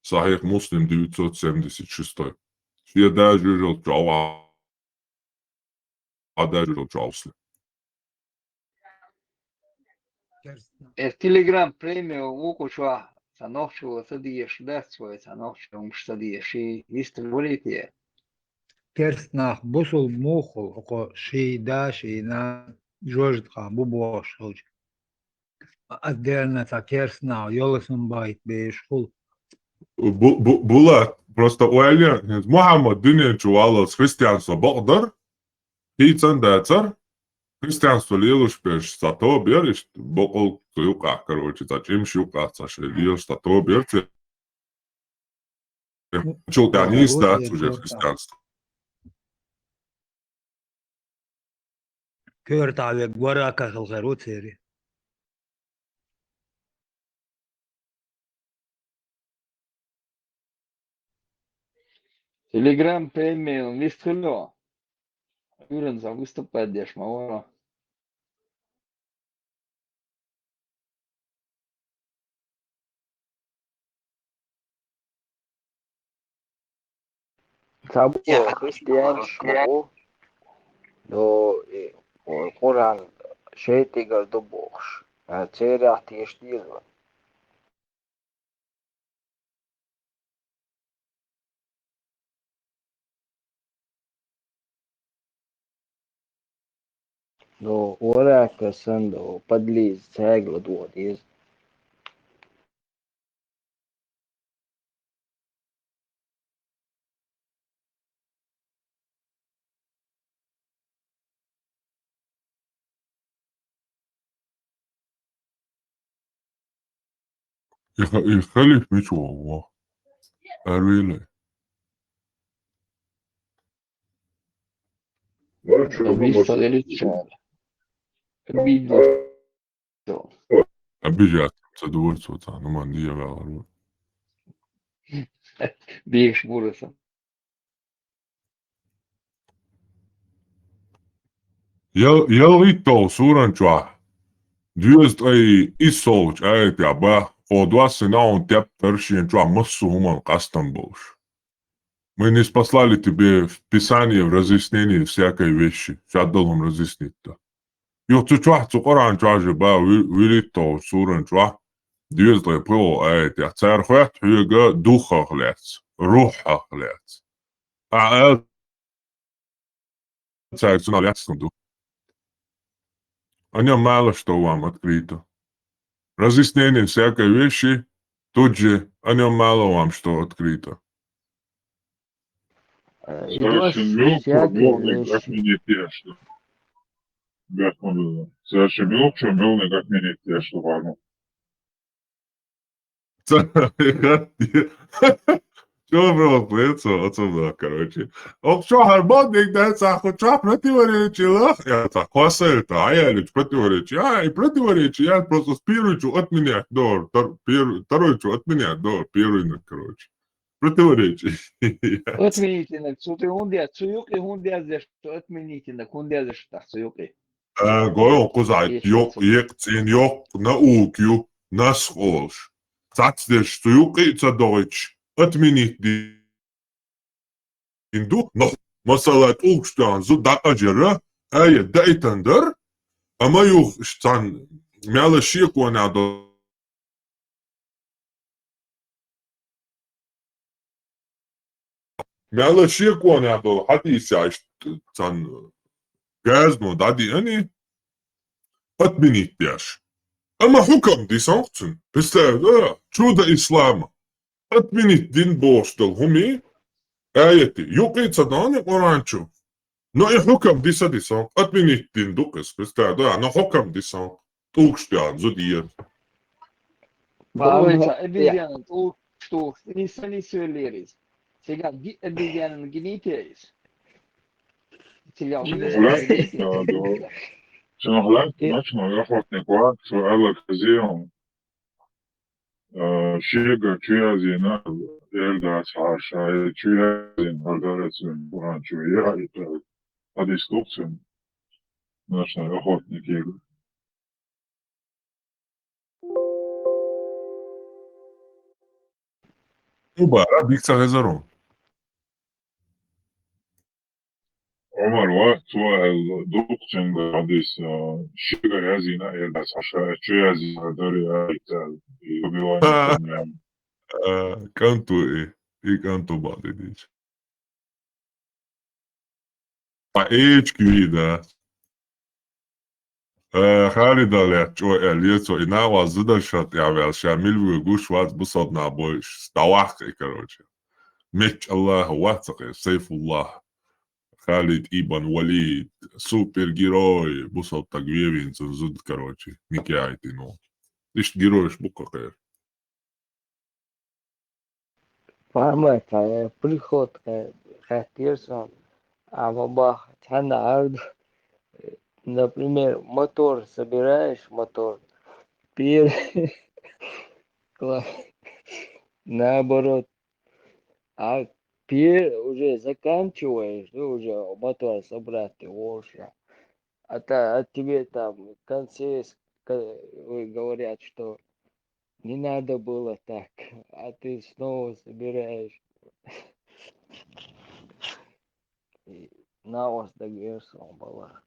Sahih Muslim 976. Şiye da jürül çava adajül çavslı. التليجرام بريميوم وكو شو سنوشو صديش داس سنوشو مش صديشي يستموليتي كرسناخ بوصل موخل أقو شي دا شي نا جورج تخا بو بوش هوج أديرنا تا كرسنا يولسن بايت بيشخل Bulat просто öyle Muhammed dinle çuvalı Hristiyansa bağdır. Hiçan dağıtır. Hristiyansa liyeluş beş sato bir işte bokol yuka короче зачем yuka saç liyeluş sato bir çok yani ister уже Hristiyansa. كيرت على وراك الغيروت سيري تليجرام بريميوم يستخلو يورنزا выступать деш маура Tabu Hristiyan شو لو القرآن شيء تقدر تبوخش تسير تيشتيل لو وراك سندو بدليز تاجل دواديز يخليك مش والله أريلي visto dell'uccello visto أبيجات تدور صوت أنا ما عندي غير بيش بورسا يلغيتو صورة جوا ديوست أي إيسوج أي تابا خدوا سناون تاب першие جوا массу хуман кастом больше. Мы не спаслали тебе в Писании, в разъяснении всякой вещи. Сейчас должен разъяснить-то. Йоцу чуа, цукоран чуа же ба, вилито суран чуа. Дьюз ле про, я цархват, хюга духа хлец, руха хлец. А царь цуна ляцну ду. О нем мало что вам открыто. Разъяснение всякой вещи, тут же о нем мало вам что открыто. Что было плецо отсюда, короче. Он что, гармонник, да, цаху, что противоречило? Я так, класса это, а я лишь противоречие. И противоречие, я просто первый чу от меня, до, второй чу от меня, до, первый, короче. Противоречие. отменительно цуты хундия цуюки хундия за что отменительно хундия за что цуюки Гойл кузай, yok, yekcin yok, наукью, на схож. Цацдеш цуюки, ца Deutsch. Отменить динду, но масалат улкштан, зуда аджера, ая дайтандер, а мою штан, мяла шику надо. مالا شيكون يا دو حديث عشت تان جازمو دادي أني أتبنيت دياش أما حكم دي سانكتن بستاذ شو دا إسلام أتبنيت دين بوستل همي آيتي يوقيت صداني قرانشو نو حكم دي سانك أتبنيت دين دوكس بستاذ أنا حكم دي سانك توكشتيان زوديان Dolayısıyla ebediyanın doğuş insanı söyleriz. Segal git ebediyanın giniteyiz. شنو نحن ناخذ نقاط سؤال كثير شيء كذا زينا يلدا عشا شيء زين هذا القرآن شوية هذا استوكسن نحن ناخذ نكيل مباراة بيكسر هزارون عمر وقت سؤال دوكسن حديث شيء زينا يلدا عشا شيء زين هذا كانتو إيه كانتو بعد ديش إيش كويدا خالد على شو اليسو إنا وزدا شات يعمل شامل ويقوش وات بصوت نابوش استواحك كروجي مش الله واتق سيف الله خالد ابن وليد سوبر جيروي بصوت تقويرين زود كروجي ميكي عايتينو إيش جيرويش بوكا خير فاهمك بريخوت خاتيرسون عم бах تحنا عرض например мотор собираешь мотор наоборот а уже заканчиваешь ты уже мотор собрать уже а тебе там в конце говорят что не надо было так, а ты снова собираешь. На вас договорился он была.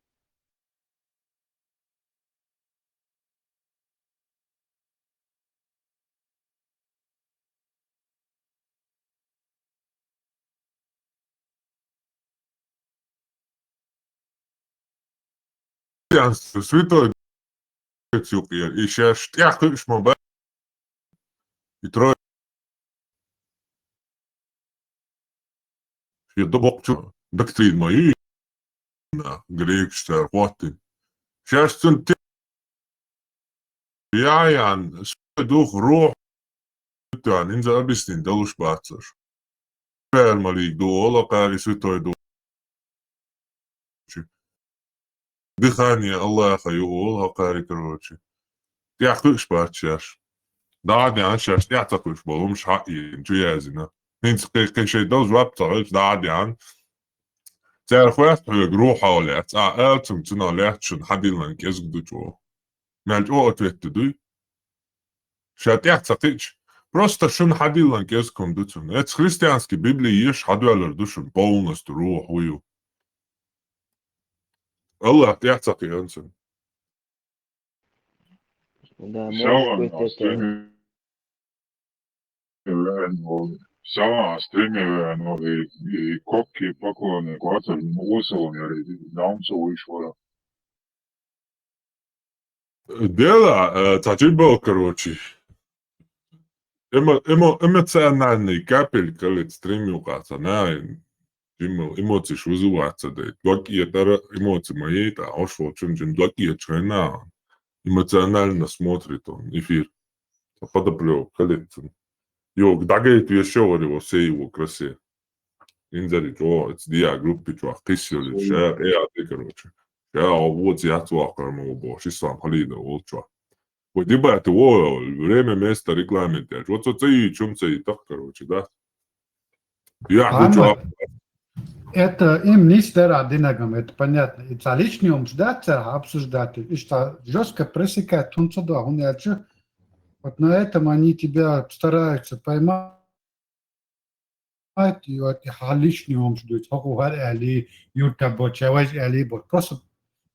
Святой и сейчас штяхаешь мобиль и трое je dokter doctrine maju Greekster Wattin. Šestun jājan duh roh tän inza abistin dalus batsar. Permalik do ola qari sutoy do. Дыхание Аллаха يقول قاري كروتشي يحكيش باتشاش دعادي عن شاش يعتقش بلومش حقي جيازنا نينس كل شيء دوز وابتغش دعادي عن تعرف واحد روحه ولا تعالتم تنا لاتشن حدي لن كيزغدو جو مالجو اتوتدو شات يعتقش просто шун حدي لن كيزكم دوتم это христианский библии еш حدوالر душен полностью روح ويو الله يعتقي أنسن Да, может быть это... Sama streamivano i kokki pakovane kvatar usalonjari namco išvara. Dela, tajibal, короче. Эмоциональный капель, когда стримил ката, на эмоции что вызывается, да. Блоки это эмоции мои, да, а что чем блоки это эмоционально смотрит он эфир. Подоплёк, коллекция. Йог, дагает еще говорил, все его красе. Инзари, о, это диа группы, что кисели, ша, ты, короче. Ша, вот я твоя карма, боже, сам халида, вот что. Вот дебат, о, время, место, регламент, вот это и чем и так, короче, да. Я хочу. Это им не стара динагам, это понятно. И за личный умждаться, обсуждать, и что жестко пресекать, он сюда, он я че. Вот на этом они тебя стараются поймать, и вот личный умждуть, или ютабот, или просто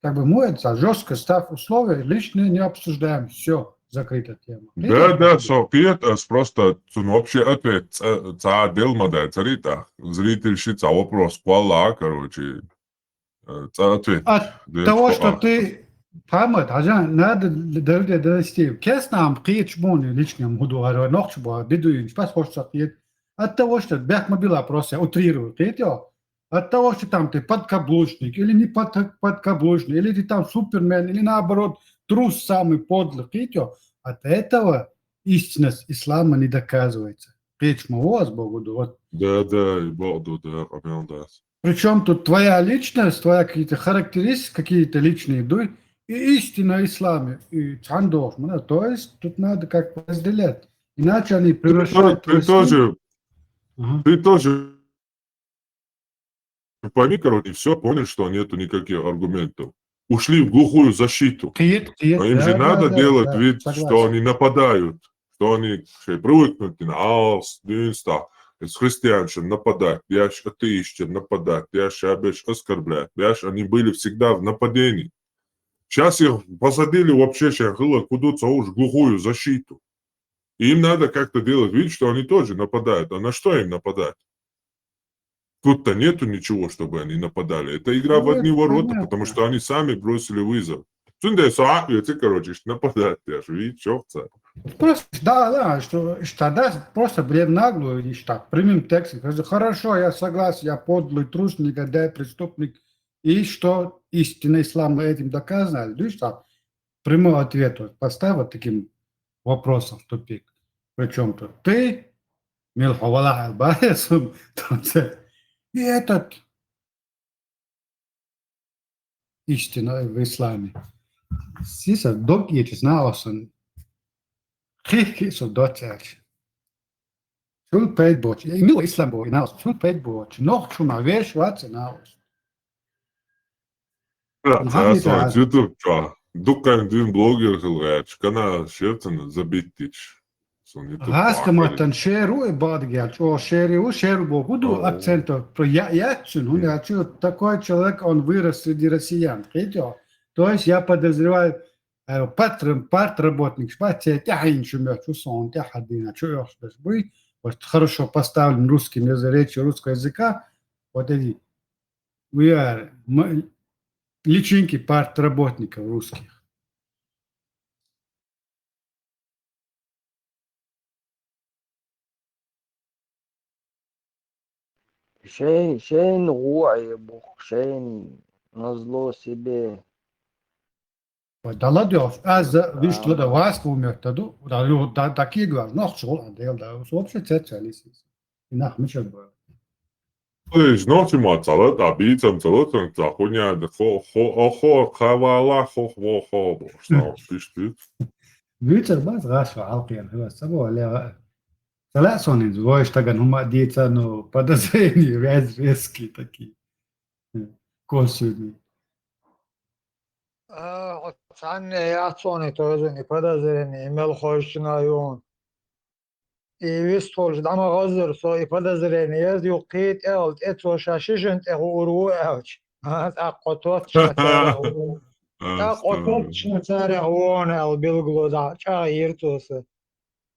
как бы моется, жестко ставь условия, личные не обсуждаем, все, закрытая тема. Да, сокет, просто вообще опять отдел модель, царита, зрительщица, вопрос, квала, короче, ответ. От того, что ты память, надо довести. Кеснам прийти мони личным худу, а ночь была, бедуин, спас хочется приехать. От того, что бег мобила просто утрирует, от того, что там ты подкаблучник, или не подкаблучник, или ты там супермен, или наоборот, трус самый подлый, от этого истинность ислама не доказывается. Причем у вас, Богу, вот. Да, Богу, да, помню, да. Причем тут твоя личность, твоя какие-то характеристики, какие-то личные, и истина исламе, и чандош, то есть тут надо как-то разделять. Иначе они превращают... Ты тоже пойми, короче, все, понял, что нету никаких аргументов. Ушли в глухую защиту. Но им же надо делать вид, что они нападают, что они привыкнут на алс, дюнста, с христианщин нападать, яш атеистин нападать, яш обещ оскорблять, яш они были всегда в нападении. Сейчас их посадили вообще, сейчас куда-то уж в глухую защиту. И им надо как-то делать вид, что они тоже нападают. А на что им нападать? Тут-то нету ничего, чтобы они нападали. Это игра в одни ворота, потому что они сами бросили вызов. Короче, нападать, видишь, что Просто, да, что тогда просто бред наглую, и так, прямым текстом, хорошо, я согласен, я подлый, трус, негодяй, преступник, и что истина ислама этим доказана, видишь, так, прямой ответ вот, поставь вот таким вопросом в тупик. Причем тут ты, Милхавала Албаесом, и этот истина в исламе. Сиса, доги эти знаосан, хихи со доцерч. Шул пейт боч, ну ислам бой, наос, шул пейт боч, нох шума веш ватse наос. Да, YouTube, дуккан дün блогер хилгач, кана шертен забиттич. Haskamaatan шеру и бадгяч, о шеру богуду акцентов. Про ячун, он ячу, такой человек, он вырос среди россиян, видите? То есть я подозреваю, партработник, тяхин шумет, усон, тяхадина, чуешь, вы, вот хорошо поставлен русским языком, русского языка, вот эти, личинки партработников русских. Шейн уай бог, шейн назло себе. Да ладно, видишь, что вас умер, да такие глаза, но что, да, вообще церковь, и нах мечет был. Лишь ночью мацала, да, бицам целотом, да, хуйня, да, хавала, хо, что, ты. Витер бас раша алкин, сабо ля. Салас он из воштаган хума дица, но подозрения резкие такие. Консюми. عني يعطوني توزني подозрение имел خوشنايون ويستولج دعم غزر سو подозрение يقيت أولد إتو شاشيشنت أغورو أوش أقطوت شتاره أقطوت شتاره هون البلغلو دا شايرتوس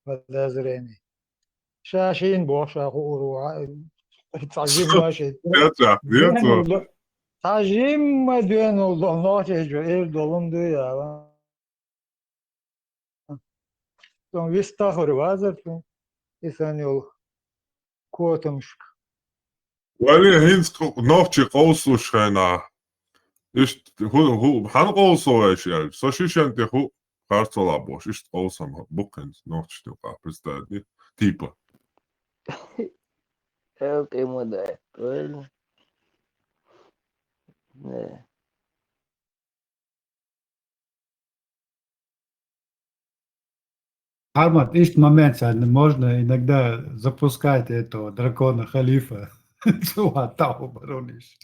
подозрение شاشين بوش أغورو تعجب ماشي Tajim düğün oldu, nohtecü, ev dolumdu ya. Son vistahır vazirtu, isan yol kuotumşk. Вали хинск ночи колсушхайна. Иш хан колсоваш я. Сошишан те ху харцола бош. Иш колсам букен ночи те ка представь. Типа. Это ему да, правильно? Да. Армат, есть момент, можно иногда запускать этого дракона халифа. Цуатау барониш.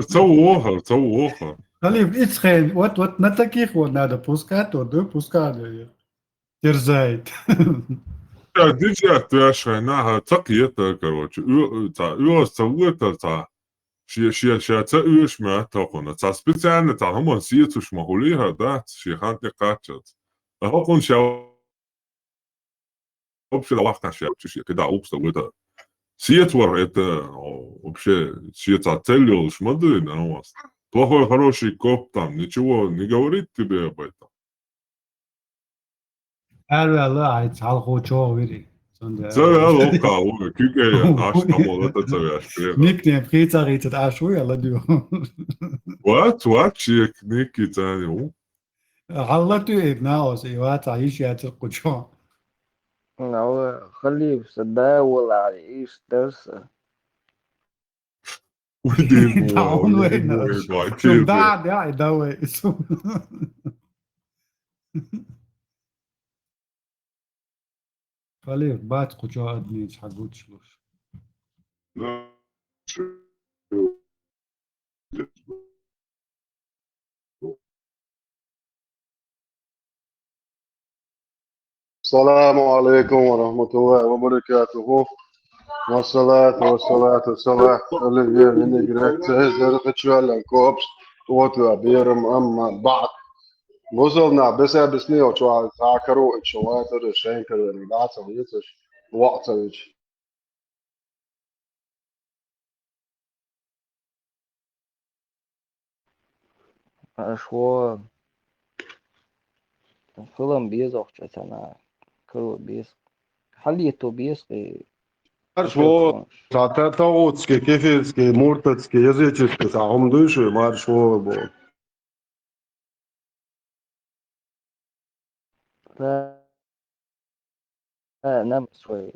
Цауоха. Халиф, ицхейн, вот на таких вот надо пускать, вот, да, пускай терзает. Да, дича твяшайна, так это, короче, это, Шиаца уешма тохона. Ца специально та хомон сиецуш махулиха, да, шихан те качат. هو شاو вообще وقتها شاو شيء كده أوبستا وده سيتور это вообще сиета целью смотри на вас. Плохой, хороший коп там ничего не говорит тебе об этом. Це лока, кілька наш там олета це вяшпіга. Nickname Frizarit Aschuja la du. What чек ники тани. غلطوا ابنائه سيوات عيش يا تقجون. هو خليه تداول على ايش درسه. ودي تعاون وين شو بعد يا دواء خليه بعد قجوا أدني حقود شلوش. السلام عليكم ورحمة الله وبركاته والصلاة والسلام على من جرت زرقت شوال كوبس وتو بيرم أما بعد وصلنا بس بسني وشو ذاكروا شواتر شينكر الناس ويتش وقتش شو فيلم بيزوق جتنا كل بيز حليته بيزقي شو تاوتسكي كيفيسكي مورتسكي يزيتسكي ساهم دوشي مار شو بو لا نام شوي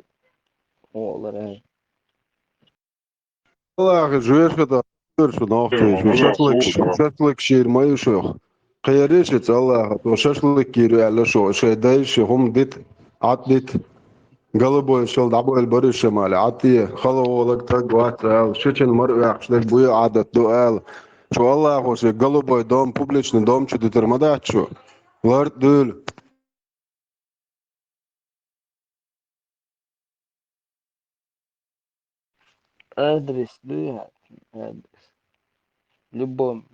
والله والله جوير كده شو ناخذ شكلك شير ما يشوخ قيريش الله وشكلك كيرو على شو دايش هم ديت عطيت قلبو شل دعبو البرش مالي عطيه خلو لك تقوات شيء المرء يحشلك بوي عادة دوال شو الله خوش قلبو دوم بوبليشن دوم شو دترمدات شو ورد دول أدرس بيها أدرس لبهم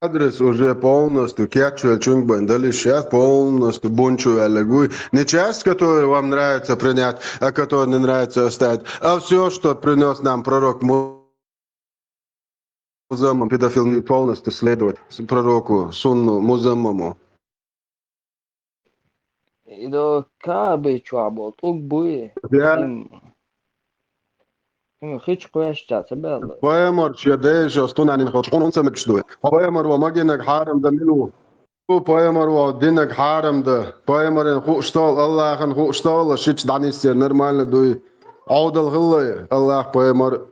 Адрес уже полностью кетчуя чунгбен, дали шеф полностью бунчуя легуй. Не часть, которую вам нравится принять, а которую не нравится оставить, а все, что принес нам пророк Музаммам, педофил не полностью следовать пророку, сунну Музаммаму. إذا كعبة شعبه طوق بوي خيش قويش تعتبر Поэмор, чья дейша, стунани нахочкун, он самек что. Поэмор, во магинак харам да милу. Поэмор, во динак харам да. Поэмор, ин хуштал, Аллах, ин хуштал, шич данистер, нормально дуй. Аудал хиллай, Аллах, поэмор.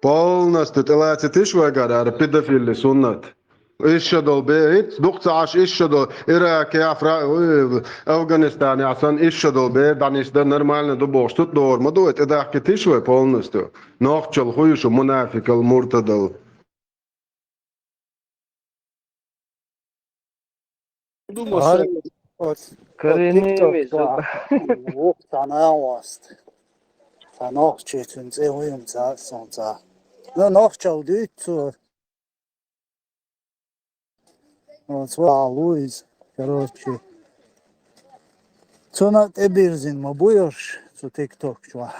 Полностью, телацы ты швагара, педофили, суннат. إيشادول بيت دكتور عاش إيشادول إيراك يا أفغانستان عشان إيشادول بيت دانيش ده نورمالنا ده بوش تدور ما دوت إذا حكيت شوي полностью نخشل خويش منافق المرتدل كريني وقت أنا واست فنخشيتون زيهم زا صنزا لا نخشل ديتو Цва Луиз, короче. Цона тебирзин ма буйорш, цу тикток чуа.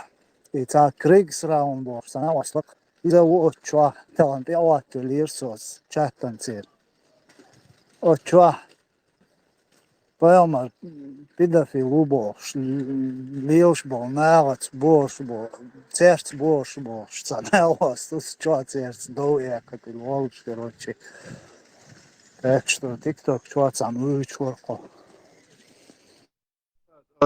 И ца кригс раун бор, сана васлак. Ида во чуа, талан пиавату лирсос, чаттан цир. О чуа. Паямар, педофил борш, лилш бор, навац борш бор, церц борш борш, сана вас, тус чуа церц, доуя, как и волш, короче. Так что TikTok чувацам учурко.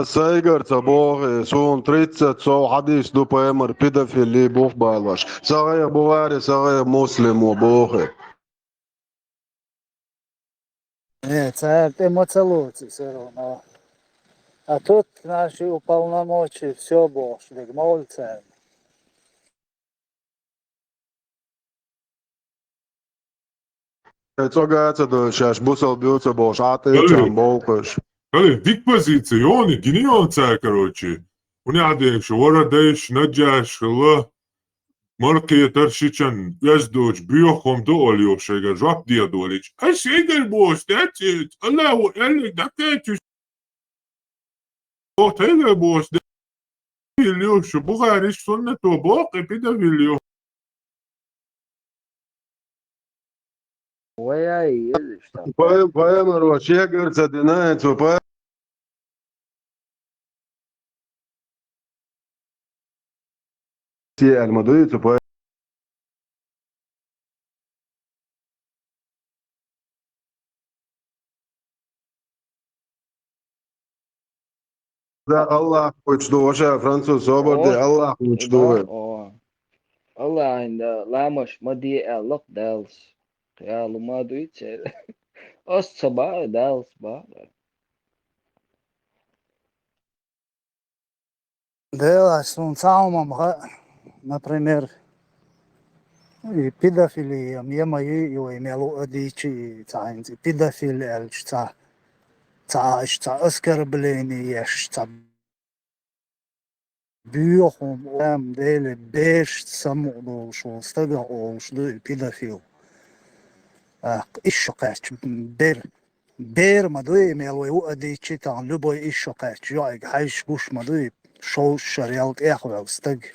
Сайгар цабох сон 30 со хадис до поэмор педофили бог балаш. Сагая бувари, сагая муслиму бохе. Нет, это эмоциолоции все равно. А тут наши уполномочия все больше, так молодцы. Цогается до шаш бусал бьется бош, а ты там бокаш. ديك позициони, генион цай, короче. Уни адеш, ора деш, наджаш, الله. Markaya tarşiçan yazdoç biyokom da oluyor şeyler rap diye doğruç. Ay şeyler boş that's it. Allahu elle dakika o teyze boş biliyor şu bu hariç sünnet o bok bir de biliyor. ويا يلش Poema Marwa, şeye görse de ne et o poema. المدوية poema. Da Allah uçtu oşa Fransız sobordu Allah uçtu. الله عند لا مش مدي لق دالس يا ما دويت الصباح دالس با Делать с самым, например, и педофилия, мне мои его имело одичи, цаинзи, педофилия, ца оскорбление, ца бьёхом, дели, беш, саму, шо, стага, шо, педофил. إيش قاش بير مدوي ميلو أدي تشيتان لبوي إيش قاش ياك حيش قوش مدوي شو شريالت إخوة استج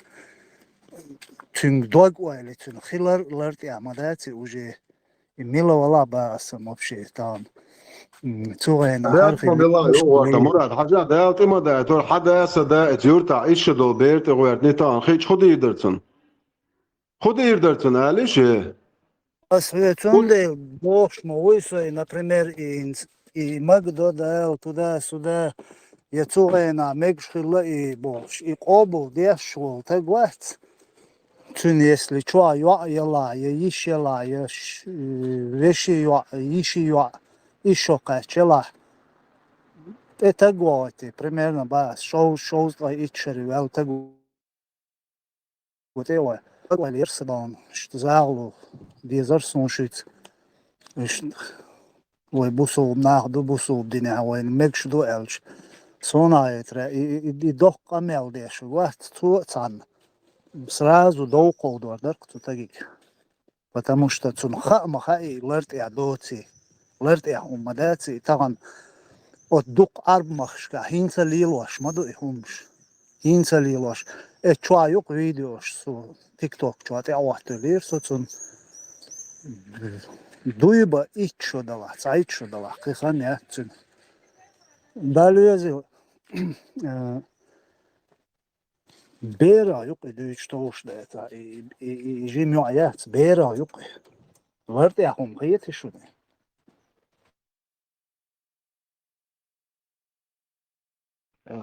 تون دوغ ويلي تون خيلر لرت يا مداتي وجي ميلا ولا باس مبشي تان توغين ده بالله هو مراد حاجة ده تما ده تور حدا سدا تيورتا إيش دول بيرت غير نيتان خيش خدي يدرتن خدي يدرتن عليش Освещенный Бог мой, например, и Магда дал туда-сюда, я цугайна, мегшхила и Бог, и обул дешвол, так вот, тун если чуа юа я ищела, я вещи юа, ищи юа, еще качела. Это готи, примерно, ба, шоу, ичери, вел, так вот, его. Agora Irsadon, Zālu, Diezars un šits, vai busūb nāhdu busūb dinā, vai megšdu elč. Сонаетре, и дох камел дешу, вот цан. Сразу до уходу, да, кто таких. Потому что цунха махай лерт я доци, лерт я умадаци, таган от дук арбмахшка, хинца лилош, маду и хумш. Хинца лилош. Чуаюк видеош су TikTok чуате аватылыр соцун дуйба ичшо дала, цайчшо дала, кыхан ятчын. Далюзи бера юк идуич тоуш да это и жимё аят бера юк. Варт я хум кыйт шуны.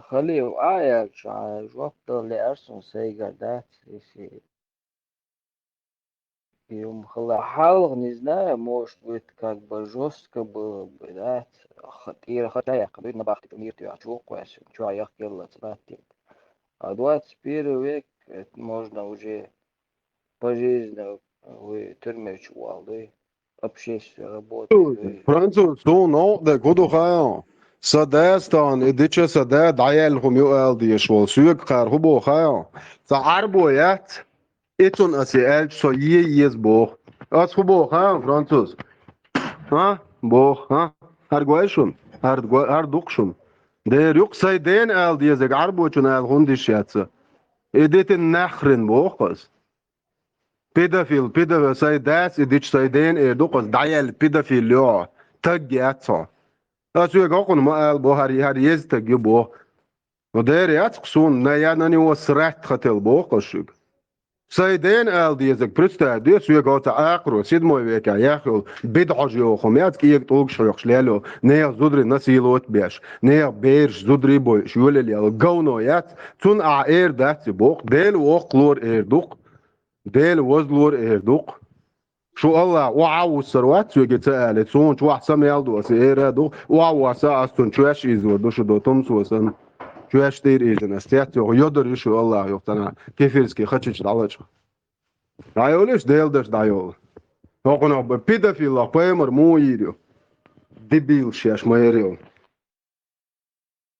خليه آية وقت اللي أرسل سيجادات يوم خلا حالغ نزنا موش بيت как бы жестко было бы, да, хотя я когда на бахте мир ты очок квас, чё я хотел цвати. А 21 век это можно уже пожизненно вы тюрьме чувалды, общественная работа. Fransız son o da kodu khaya. Sadastan ediche sada dayalhum yual diye şol suyuk qarhu bo khaya. Sa arboyat etun asiel so yez bo. As bo khaya Fransız. Ha bo ha har goyshun har dukshun. Der yok sayden al diye zeg arbochun al hundish yatsa. Edetin nakhrin bo khas. Pedofil saydas edich sayden duqas dayal pedofil yo tag yatsa. أسوي قاقون ما قال بو هاري يزتق بو ودير ياتقسون نيانني وسرعت ختل بو قشق سيدين قال ديزك برستا دي سوي قاطع آقرو سيد موي بيكا ياخل بدع جو خميات كي يقطوق شريخ ليلو نيا زودري نسيلوت بيش نيا بيرش زودري بوي شوال ليلو قونو يات تون اير دات بوق ديل وقلور ايردوق ديل وزلور ايردوق شو الله وعاو سروات سو جتال سون شو احسن يالدو سيرا دو وعاو ساستون شواش يزو دو شو دو تمسو سن شواش دير ايزن استيات يقدر شو الله يقتنا كيفيرسكي خچچ دالچ دايولش ديلدش دايول هوقنا بيدافيل بيمر مو يريو ديبيل شاش ما يريو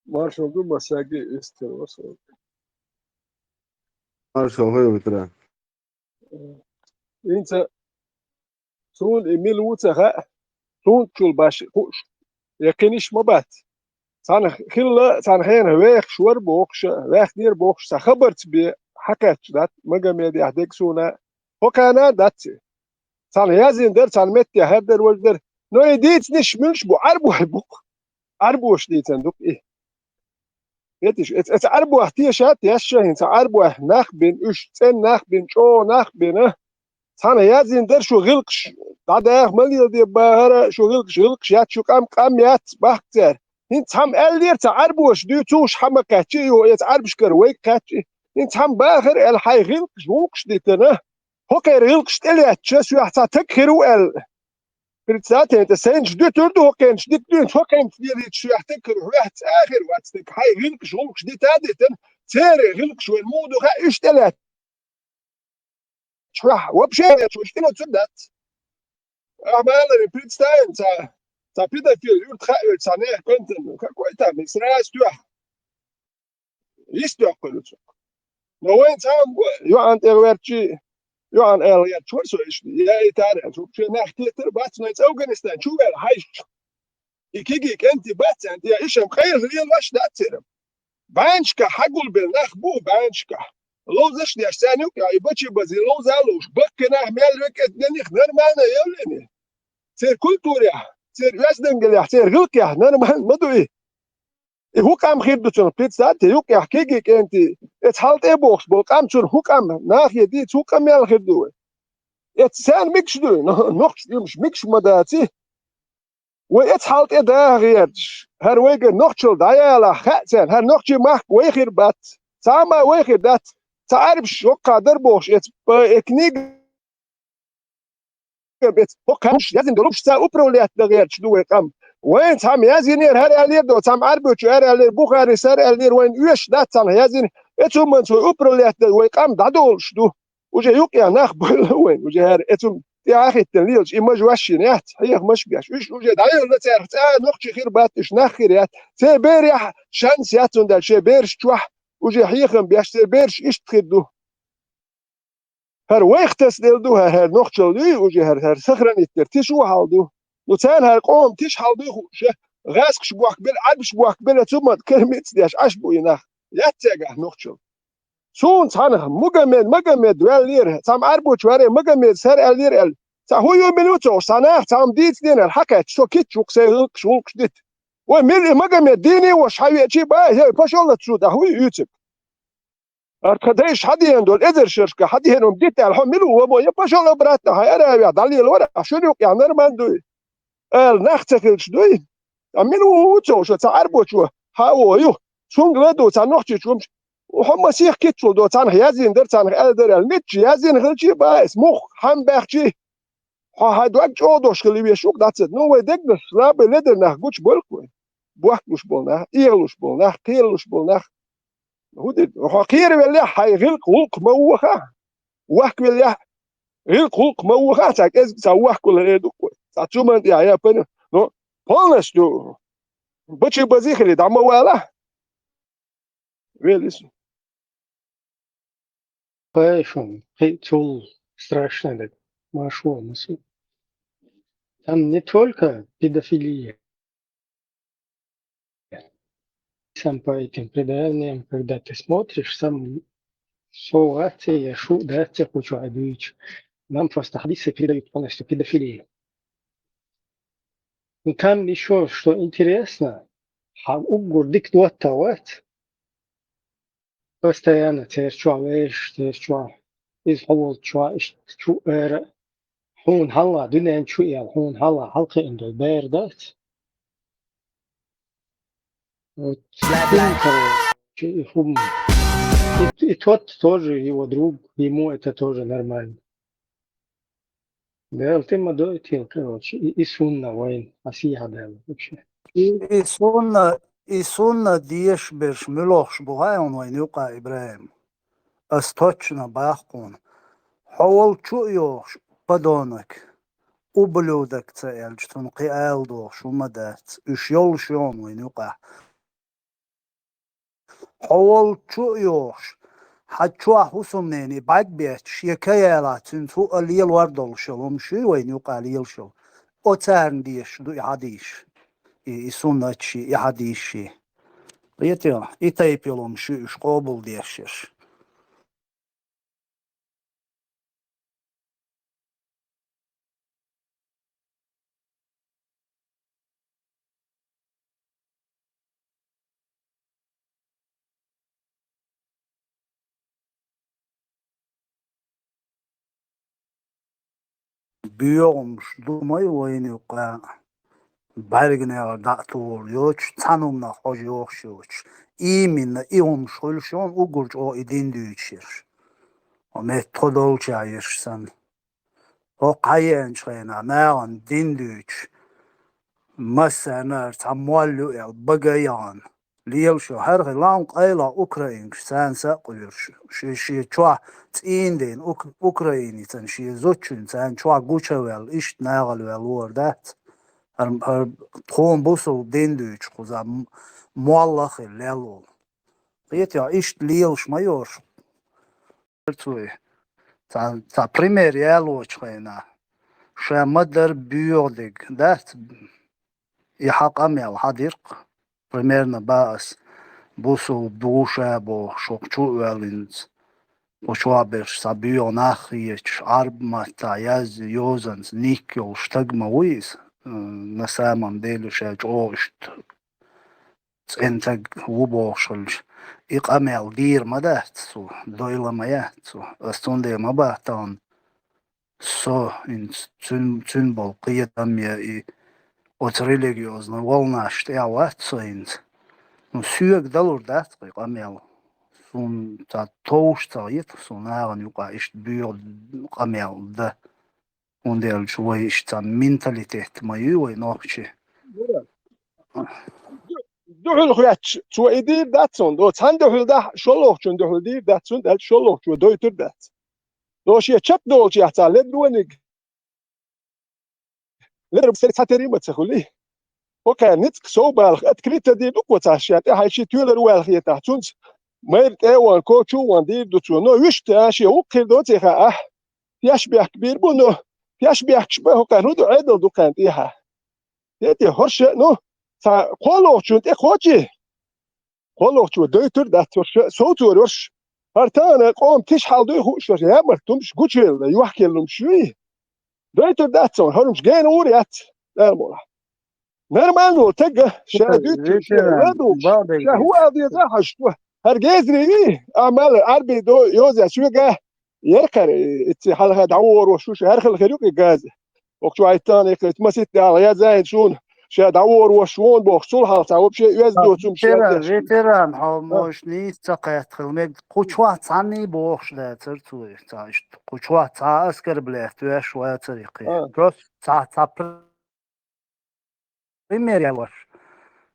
Marshall do masagi ister wasol. Marshall هو بترا انت سون ايميل وتها سون شول باش خوش يقينش مبات سان خلا سان هين ويخ شور بوخش ويخ دير بوخش سخبرت بحكت دات مجا ميدي احدك سونا وكانا دات سان يازين در سان متي هدر وجدر نو يديت نش ملش بو عربو البوك عربو شديت صندوق ايه يتش ات عربو احتياشات ياشين عربو ناخ بين اش تن ناخ بين شو ناخ بين سان يازين در شو غلقش بعد مليل دي باهرة شو غلقش يات شو قام يات باختر انت هم الير تعربوش دي توش حمكاتي يتعربش كرويك كاتي انت هم باخر الحي غلقش ووكش دي تنا هوكر غلقش تليات شو يحتا تكهرو بريتسات انت سينج دي تردو هوكنش دي دي هوكنش دي شو يحتا كرو واحد اخر واتستك حي غلقش ووكش دي تادي تن سيري غلقش والمودو غا ايش تلات شو وبشي شو اشتنو تسدت أعمال بريتستاين تا بيدا في يورد خايل سانيه كنت كويتا مسراس توح يستوح كلوتو نوين تام يوان تغيرتشي يوان اليا تشورسو ايش يا يتاري شو في ناحيه تربات نايت افغانستان شو قال هاي يكيجي انت بات انت ايش مخيل ريال واش داتير بانشكا حقول بالنخ بو بانشكا لو زش دي اشتانيو يا بچي بزي لو زالوش بكنا مال وكت نخ نرمانا يولني سير كولتوريا سير ياسدنجل سير غلقيا نرمال مدو ايه هو كام خير دوتون بيتزا تيوك يحكيك انت اتحالت ايه بوخش بولقام تشون هو كام ناخي دي هو كام يال خير دوه اتسان ميكش دو نوخش مش ميكش مداتي واتحالت ايه دا غيرش هر ويجا نوخشل دايالا خاتسان هر نوخشي ماك ويخير بات ساما ويخير دات تعرف شو قادر بوخش اكنيك بيت هوكانش لازم دروبش سا اوبروليات دغير شنو قام وين تام يازينير هر الير دو تام عربوش هر الير بوخاري سر الير وين يش دات تام يازين اتوم من سو اوبروليات دو قام دادول شدو وجا يوك يا ناخ وين وجا هر اتوم يا اخي التنليج اما جواشينات هي مش بياش ايش وجا داير لا تعرف نقطه خير باتش ناخيريات سي بيريح شانس ياتون دال شي بيرش توح وجا حيخم بياش سي بيرش ايش تخدو هر وقتس دلدو هر نقطة وجه هر سخرن الترتيشو حالدو وتان هر قوم تيش حالدو خوش غاسكش بواك بل عدش بواك بل تسمى كلمة دياش عشبو يناخ ياتيجا نقطة سون تانه مجمد واللير تام عربو تواري مجمد سر اللير ال هو يومينوتو صناخ تام ديت دين الحكاية شو كيتشوك سيلك شولك ديت وميل مجمد ديني وش حيوي تشي باي هي فشل تسود هو يوتيوب أركضيش حد يندول إذا شركة حد هنوم ديت الحملوا وبو يباشوا براتنا هاي أنا دالي الورق شنو يعني نرمان دوي نختك شدوي عملوا وتو شو تعرفوا شو هاو يو شون غلدو تنوختي شو وهم سيخ كيتشول دو تان يازين در تان أدر الميتش يازين غلشي باس مخ هم بخشي ها دوك جودوش خلي بيشوك داتس نو وي دك لا بلدر نخ غوش بولكوي بوخلوش بولنا إيرلوش بولنا قيلوش بولنا هودي وخير ولا حي غلق غلق موخا وحك ولا غلق غلق موخا تاك از سواه كل هذا ساتومن يا بن نو بولنس دو بتشي بزيخلي دعم ولا ويلس Поэтому это страшно, да, машу, там не только педофилия, сам по этим преданиям, когда ты смотришь, сам ситуация, шо, да, те хочу обидеть. Нам просто хадисы передают полностью педофилию. И там еще, что интересно, угор диктуатовать, постоянно терчуешь, из хол чуаш, чуэр, хун хала, дунен чуял, хун хала, халка индо бердат. Вот, короче, и тот тоже, его друг, ему это тоже нормально. Да, ты модойтил, короче, и сунна войн, асиха да, вообще. И сунна дiyeš beš miloš buhayon vay nuqa Ibrahim. Astochna baqon. Hawal chuyosh padonak. Ubludak tsayal jtun qial do shumadat. Ushyol shon vay nuqa. Hawal chuyosh حتشوح وسمنيني باك بيت شيكايالات تنتو الليل وردل شلوم شي وين يقاليل شل اوتان ديش دو يعديش يسوناتشي يعديشي يتيا يتايبيلوم شي قابل ديشش بيومش دوماي وين يقال برگنه دکتر یوچ تنوم نخواهی یوچ ایمین ایوم شلشون او گرج او ایدین دیوچیر متدول چایشسن او قاین چینا نه دین دیوچ مثلا تموالو ال بگیان لیل شو هر غلام قیلا اوکراین سن سقیرش شی چوا تیندین اوکراینی تن شی زوچن سن چوا گوچول ایش ناگل ول وردات تون بوسو دندوش خوزا موالخ لالو يتيا إيش ليلش مايور توي تا بريمير يالو تشينا شا مدر بيودك دات يحق أميال حديق بريميرنا باس بوسو بوشا بو شوكشو والينز وشوابرش سابيو ناخيش عرب ماتا ياز يوزنز نيكيو شتاق مويز نسامم ديلوشا جوشت انتج وبوشلش إقامل دير مدات سو دويلا ميات سو استوندي مباتان سو إن تن بالقية أمي от религиозно волнашт яват соинт ну сүйек далур дат қамел сун та тоушта ет сун аган юқа ишт бүйо қамел да ундел чуй ишт менталитет мою нохчи دحول خويات تو إدير داتون دو تان دحول ده شلوه چون دحول دير داتون دل شلوه چون دويتر دات دوشيه چت دولچي حتى لدونك لرب سري ساتري متخلي وكانت صوبال اتكريت دي دوكو تاشيات هاي شي تولر والخيه تاعتون ميرت ايوان كوتشو وندير دوتو نو يشت اشي وكل دوتي ها يشبه كبير بونو يشبه شبه كانوا دو عدل دو كان ديها يتي هرش نو تا قولو چون تي خوجي قولو چو دوتر داتورش صوتورش هرتانا قوم تشحال دو خوش يا مرتمش غوچل يحكي لهم شوي دوتر داتون هرمش جين وريات لا مولا نرمانو تجا شادوتو شادو شهو ادي زحش هرجزني اعمال عربي دو يوزا شوغا يركر حلقه دعور وشوش هرخل خيروك الجاز وقتو عيطان يتمسيت على يا زاين شون شادعور وشون بوخصول حالتا وبشي يزدو تم فيتران مش نيت تقيت خلمك قوچوا ثاني بوخش لا ترتوي تاش قوچوا تا اسكر بلات شويه طريقي بروس تا بريمير يالوش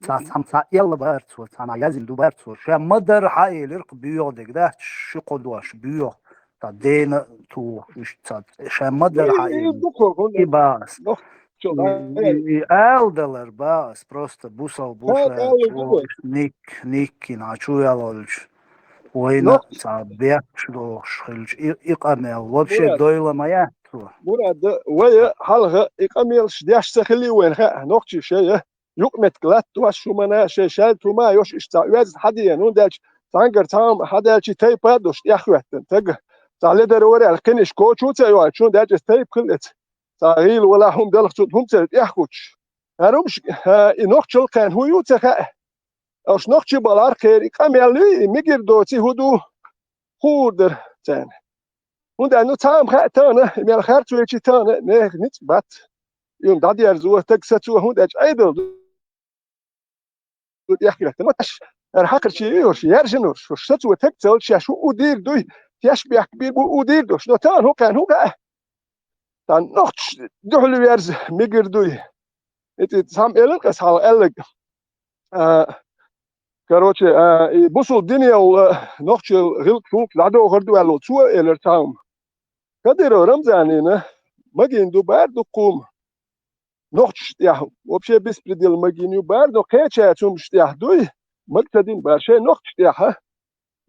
تا يلا بارتو تا يازم دو بارتو شا مدر حايلرق بيودك ده شي قدواش بيو تا دين تو تا شا مدر حايل باس Eldeler bas, просто бусал буша, ник начуялольч, война бекшло шхильч, иqamel, вообще дойла моя. مراد ويا حلقة إقاميل شديش سخلي وين خا نقطة شيء يقمت قلت وشو منا شيء شال توما يوش استعواز حديا نودش تانجر تام حدا شيء تاي بادوش يخوتن تج تعال دروري الكنش كوتشو تايوان شون داش تاي قلت تعيل ولا هم دلخت هم تلت يحكوش هرومش نقطة كان هو يوتخا أوش نقطة بالار خير إقاميل لي ميجر دوتي هدو خودر تاني und nu tam tane mir hart zu ich tane ne nit bat yum dad yer zu tak satu hund ach aidel du يحكي لك مش حقر شي يور yer جنور شو satu tak تل شو ودير دوي يشبه كبير ودير دو شنو تان هو كان هو تان نوت دحل يرز ميجر دوي ات سام الك اسال الك короче بوسو الدنيا ونوتش غلق فوق لادو غردو على تو الرتام كديرو رمزانينا ماجيندو باردو قوم نوتش يا وبشي بسبريدل ماجينيو باردو كيتشا تومش يا دوي مقتدين باشي نوتش يا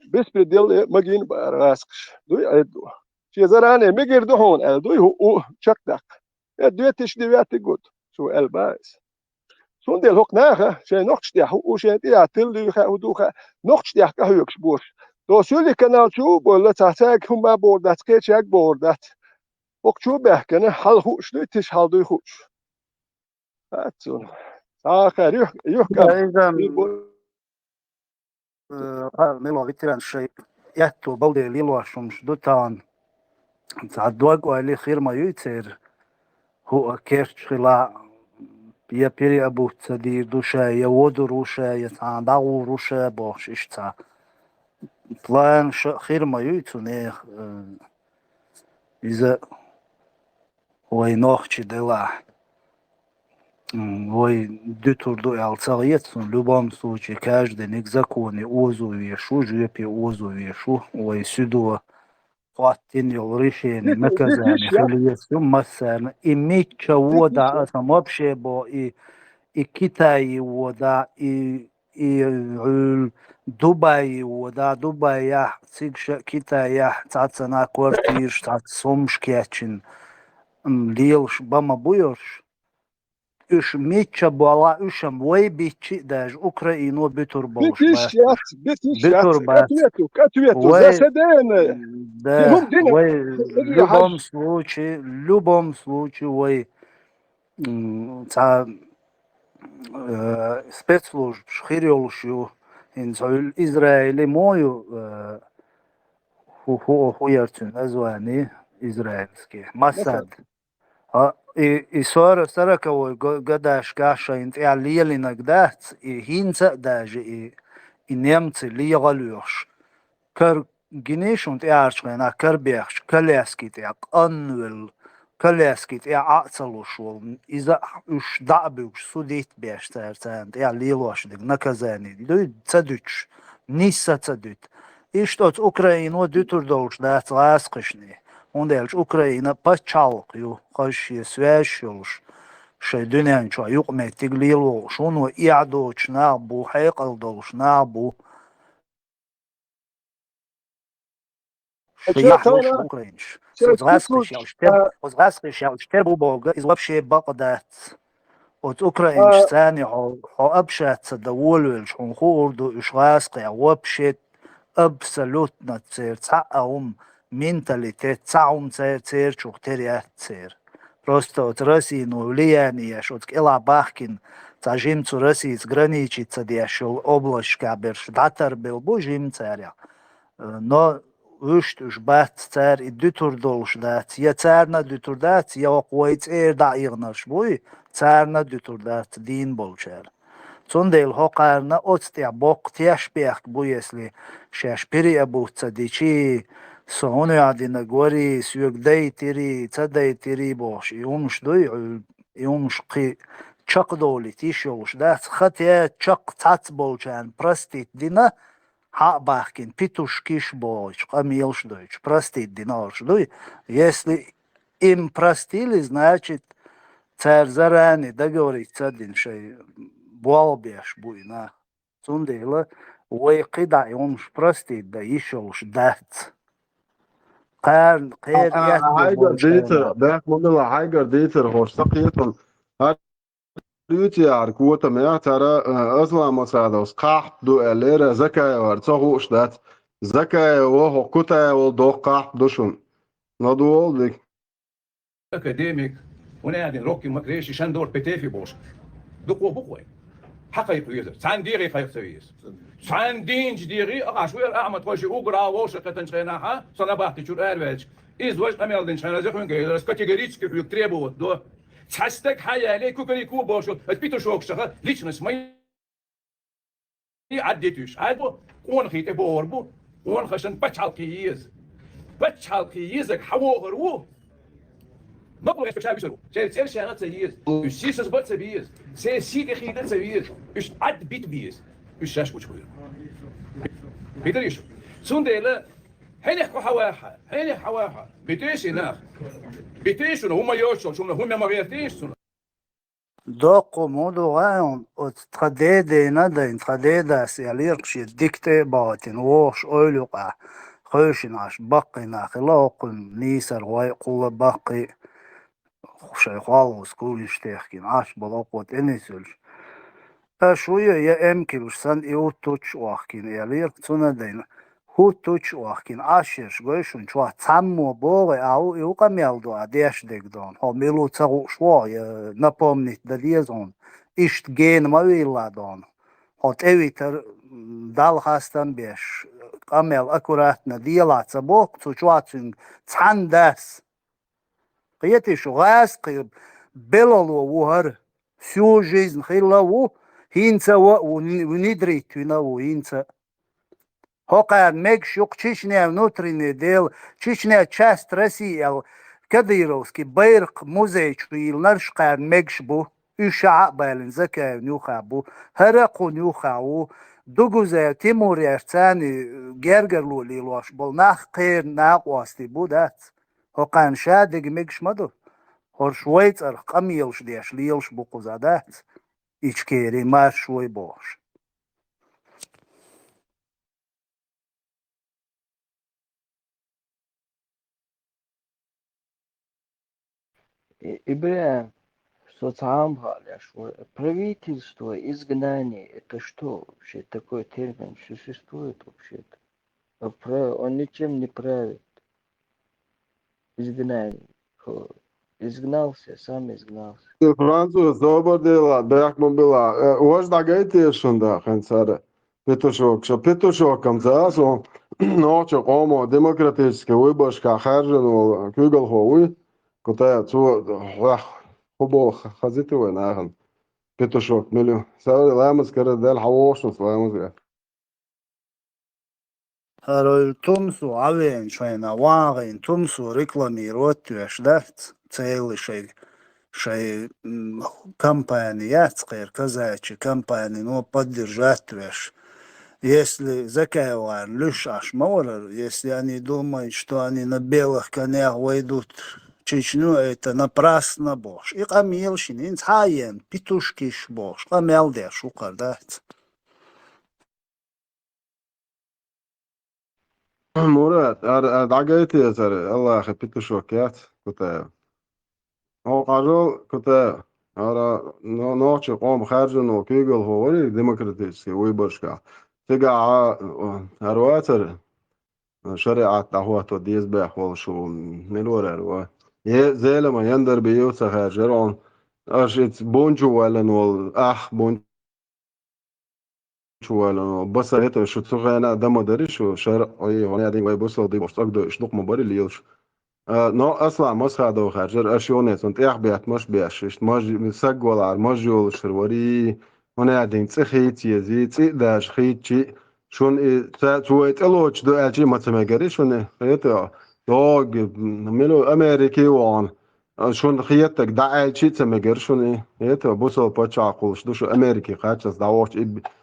بس بدل مجين براسكش دوي أدو شيء زرانة مجير دهون أدوي هو شكدك أدوي تشدي تقول شو الباس سون دل هوك ناخه شيء نقش ده هو شيء ده تل خا ودوخه نقش ده كهيكش بوش دو سولي كنال شو ولا تحتاج هم بوردات كيش يك بوردات وقت شو بحكنا حل هوش دوي تش حل دوي هوش هاتون آخر يحكم إذا ميلو فيتران شيء يهتو بلدي ليلو شمش دوتان تعدوق وعلي خير ما يصير هو كيرش خلا يا بيري أبو تدير دوشا يودو روشا يتعداو روشا باش إشتا بلان خير ما يصير إذا هو ينوخش دلا Ой, дютурду алцариетсун, в любом случае, каждый нигзакони озу вешу, жепи озу вешу, ой, сюда хватин йол решение, наказание, хилиесу, массарно, и митча вода, там вообще бо, и Китай вода, и Дубай вода, Дубай я, цигша Китай я, цаца на квартирш, цаца сомшкечин, лилш, бама буйош, üç mitça bala üşem vay biçi dej Ukrayno bitur boş. Bitiş yat. Katüyetu. Zasedene. В любом случае, вай спецслужб шхирёлшу in Израиле мою хуярцун название израильские. Масад. И сороковой годаш кашаин и алиелинок дац и хинца даже и немцы лигалюш кар гинешунт и аршгена карбехш калескит я анвел калескит я ацалушул иза уж дабуш судит бештарцент я лилошдик наказание дуй цадуч ниса цадут и что Украину дютурдолш дац ласкышни Und Ukrayna paçalqıyor, qaşıya süəşyoluş. Dünən çay yok metigli oluş. Onu iadoç na bu, hayqaldoluş na bu. Yahloş Ukrayniş. Zgazqish yalışter bu boga iz вообще baqdat. От Ukrayniş sani ho abshat довольвельш, он хорду ишгасqi вообще абсолютно церцаум менталитет цаум цер чухтеря цер. Просто от России влияние, что Эла Бахкин цажимцу России сграничится, дешел облачка берш датар был божим царя. Но уж бат царь и дютурдолш дат, я царь на дютурдат, я оквойц да игнаш бой, царь на дютурдат дин болчер. Цундел хокарна отстя бок тяшпех бу, если шашпири абуца дичи Сону адина гори сюгдей тири, цадей тири бош, и умш қи чак доли тишолш, да, хотя чак цац болчан, простит дина, ха бахкин, питуш киш боч, камилш дойч, простит динарш дой, если им простили, значит, царь заранее договорится один шей, буалбеш буйна, цундела, ой қида, умш простит, да ишолш дат. Haigar dieter, dat model Haigar dieter hoorstakietun. Lütjar kvota med tara azlamosados qahp do elera zakaya war tsohush dat zakaya wo kuta wo do qahp dushun. Nadol dik. Akademik ونادي روكي مكريش شندور بتيفي بوش دقوا بقوي حقيقي يزر سانديري خير سويس ساندين جديري أقاشوير أعمد خوشي أقرأ ووشة تنشيناها صنباحتي شور أروج إز وش أميال دنشينا زخون كيدرس كاتيجوريتسكي فيك تريبوت دو تحستك حيالي كوكريكو بوشو أتبيتو شوكشها ليشنس ما يعديتوش هادو قون خيتي بوربو قون خشن بتشالكييز بتشالكييزك حوغرو نقول إيش بشايف يسرو سير شغلات سيئة السياسة زبط سبيز سياسي خيدات سبيز إيش عد بيت بيز إيش شاش كوش كوير بيتر يشوف سونديلا هني حواها بيتيش هناك بيتيش هم يوشوا شو هم ما بيرتيش Doku modu rajon od tradede nadain tradedas ялиркши диктебатин вош ойлуqa khoshinash baqina khilaqun nisar way qulla baqi shay khalos kulishtekhin ash balaqot enisul شوية يا أمكن سن يوتوش واحكين يلير تونادين هوتوش واحكين عشرش قويشون شواه تسمو بوغي أو يوقع ميلدو عديش ديك دون هو ميلو تسغو شواه نبومنيت دليزون إشت جين ما ويلا دون هو تأويتر دال خاستن بيش أميل أكوراتنا ديلات سبوك تو شواتين تسان داس قيتي شو غاس قيب بلالو وهر всю жизнь خيلو هينسا ونيدريت وينو هينسا هوقع ميكش يوق تشيشنيا внутренний дел تشيشنيا часть России كديروسكي بيرق موزيش ويلنرش قاعد ميكش بو يشع بالن زكاة نيوخا بو هرقو نيوخاو دوغوزا تيمور يرتاني جرجرلو ليلوش بلناخ قير ناقواستي بو دات هوقع شادق ميكش مدو هور شويت قميلش ديش ليلش بو قزادات إيشكيري ما شوي بوش Ибря, соцамхаля, что правительство, изгнание, это что вообще? Такой термин существует вообще-то? Он ничем не правит. Изгнание. Изгнался, сам изгнался. Francuz dobrodela, bekman bila. Možda ga i tešunda, Hansare. Pitušokam zaso, noćo komo demokratiske ujboška harženu kugelhovi, kota cu hubo hazitove nahan. Pitušok milju. Sada lamas kare del hawošus lamas ga. هرول تمسو عوين شوينا واغين تمسو ريكلامي روتوش دات تيلي شي компаният غير казачи компании но поддержать. Если закаиваем лишь ашморер, если они думают, что они на белых конях войдут в Чечню, это напрасно бош. И камилшин, инцаен, петушкиш бош, камелдеш укардать. Murat, dagayte yazarı. Allah akı pitušok yat. Kota. O qajol kota. Ara noće qom harženu kugelhovi demokratiski ujboška. تقع هرواتر شريعة دعوات وديز بيحول شو ملورر زي لما يندر بيوتا خارجرون أشيت بونجو ولا نول بونجو ولا نول بس هيتا شو تغينا دم دري شو شرع أي هني دين ويبصل دي بس أقدر إشنق مباري ليش نو أصلا مسخ هذا خارجر أشيونيت أنت بيت مش بيش مش سجول على مجول شرواري هنا دين تخيت يزيد تداش خيتشي شون تسويت ألوش دو أجي ما تمجري شون خيته دوغ ملو أمريكي وان شون خيتك دا أجي تمجر شون خيته بوصل بتشاقولش دو شو أمريكي قاتش داوش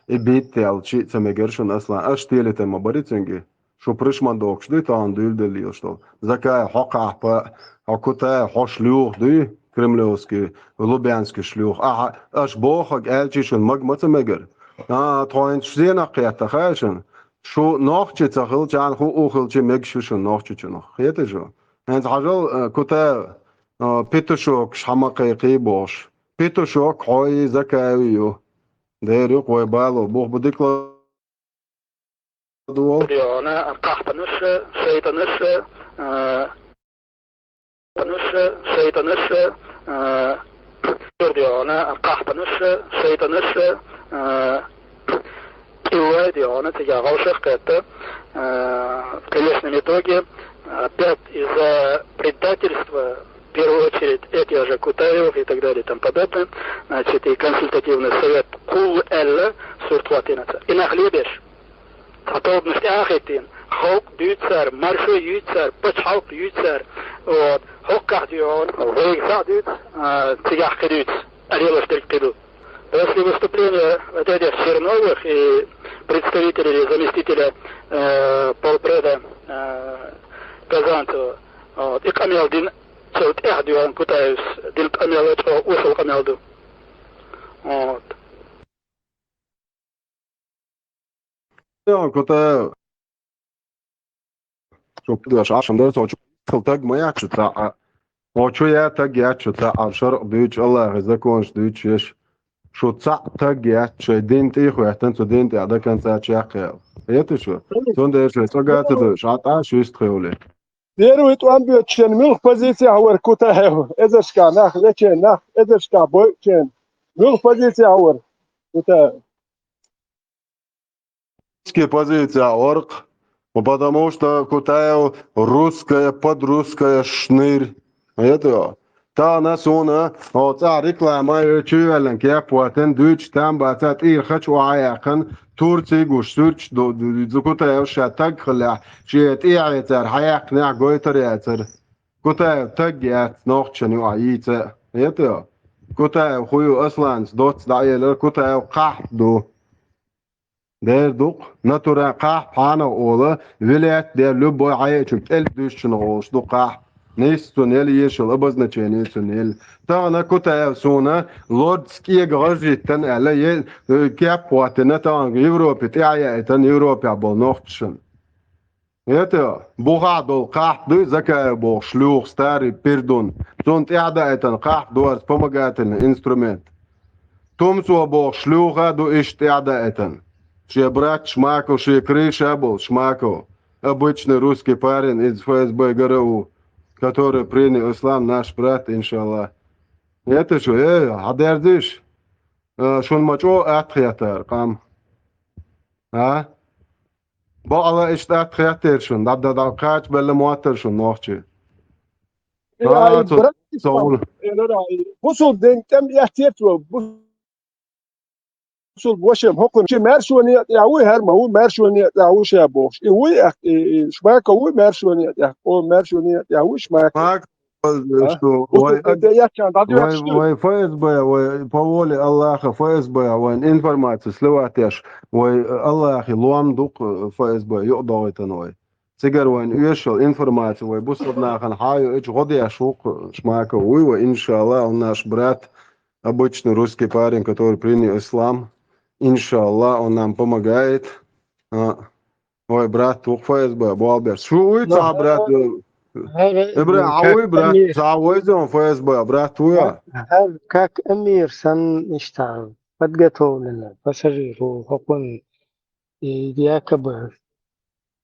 إبيت تالشي تمجر شون أصلا أشتيلي تمبريتنجي شو بريشمان دوغش دي تان دول دليل شتو زكاة حقا حقوتا حشلوخ دي كرملوسكي ولوبيانسكي شلوخ اش بوخك الجي شون مغمت مگر توين شزينا قياتا خاشن شو نوخچي تخل جان خو اوخلچي مگشو شو نوخچي چنو خيته جو انت حاجل كوتا بيتوشوك شمقي قيبوش بيتوشوك خوي زكاويو ديرو قوي بالو بوخ بديكلا دول انا قحطنش سيطنش سيطنش أنا قحطنش سيطنش أنا تجاهل شقته в конечном итоге опять из-за предательства в первую очередь этих же Кутаев и так далее и тому подобное, значит, и консультативный совет КУЛ-Л суртватинаца. И нахлебешь готовность ахетин хок дюцер, маршу юцер, почхалк юцер, вот, хок кардион, вейгза дюц, тигах кадюц, алилош тельпиду. После выступления вот этих Черновых и представителей или заместителя полпреда Казанцева, вот, и камел дин, цelt эх дюан Кутаевс, дин камел это усал камелду. Вот. كنت شوف بدوش عشان ده توجه تلتق ما يعشوا تاع وشو يا تاج يعشوا تاع الشرق دويتش الله يغزكونش دويتش يش شو تاع تاج يعشوا دين تيخو يحتنسو دين تاع ده كان تاع شاقي يتشو تون ده شو تاج دوش عطا شو يستخيولي Дерево itu ambil chen milk позиция hawar kuta heho. Ezerska nach lechen nach ezerska boy chen milk позиция hawar kuta. Русские позиция орк, потому что кутаю русская, подрусская шнырь. Это تا نسونا أو تا ريكلاما يشيلن كيف واتن دوتش تام باتات إيه خش وعياقن تورتي جوش تورتش دو زكوتا يوشا تاج خلا شيت إيه عيتر حياق نع جويتر ياتر كوتا تاج يات نوختشن وعيتا يتو كوتا خويو أصلا دوت دعيل كوتا قح دو der duk natura qah pana ola vilayat der любой ayçuk el düşün olmuş du qah neys tunel yeşil обозначение tunel ta na kota sona lordskiye gazitten ala ye kap watna ta Avropa ta ayatan Avropa bol nochtschen это бугадол qah du zaka bo shluch старый пердун sunt i'datan qah du вспомогательный инструмент томсо bo shlucha du ist i'datan Че брат Шмаков, че крыша был Шмаков, обычный русский парень из ФСБ ГРУ, который принял ислам, наш брат, иншаллах. Это что, адердиш, шун мачо атхиятар, кам, а? Бала ишт атхиятар шун, да кач белли муатар шун нохчи. Bırak İslam. Busul denklem ihtiyaç var. Busul boşum hukun. Ki merşuniyet yahu her mahu merşuniyet yahu şey boş. Uy şmaka uy merşuniyet yahu. O merşuniyet yahu şmaka. Что, ой, ФСБ, ой, по воле Аллаха, ФСБ, ой, информация, сливатеш, ой, Аллах, луам дук ФСБ, юдовитан, ой. Цигар, ой, уешал информацию, ой, бусуднахан, хаю, эч годы я шук, шмака, ой, иншаллах, он наш брат, обычный русский парень, который принял ислам, иншаллах, он нам помогает. Ой, брат, тук ФСБ, Буалбер, шуй, брат, Ибра, ауй, брат, завозим ФСБ, брат, твоя. Как Эмир сан ништал, подготовлено, пассажиру, хокун, и якобы,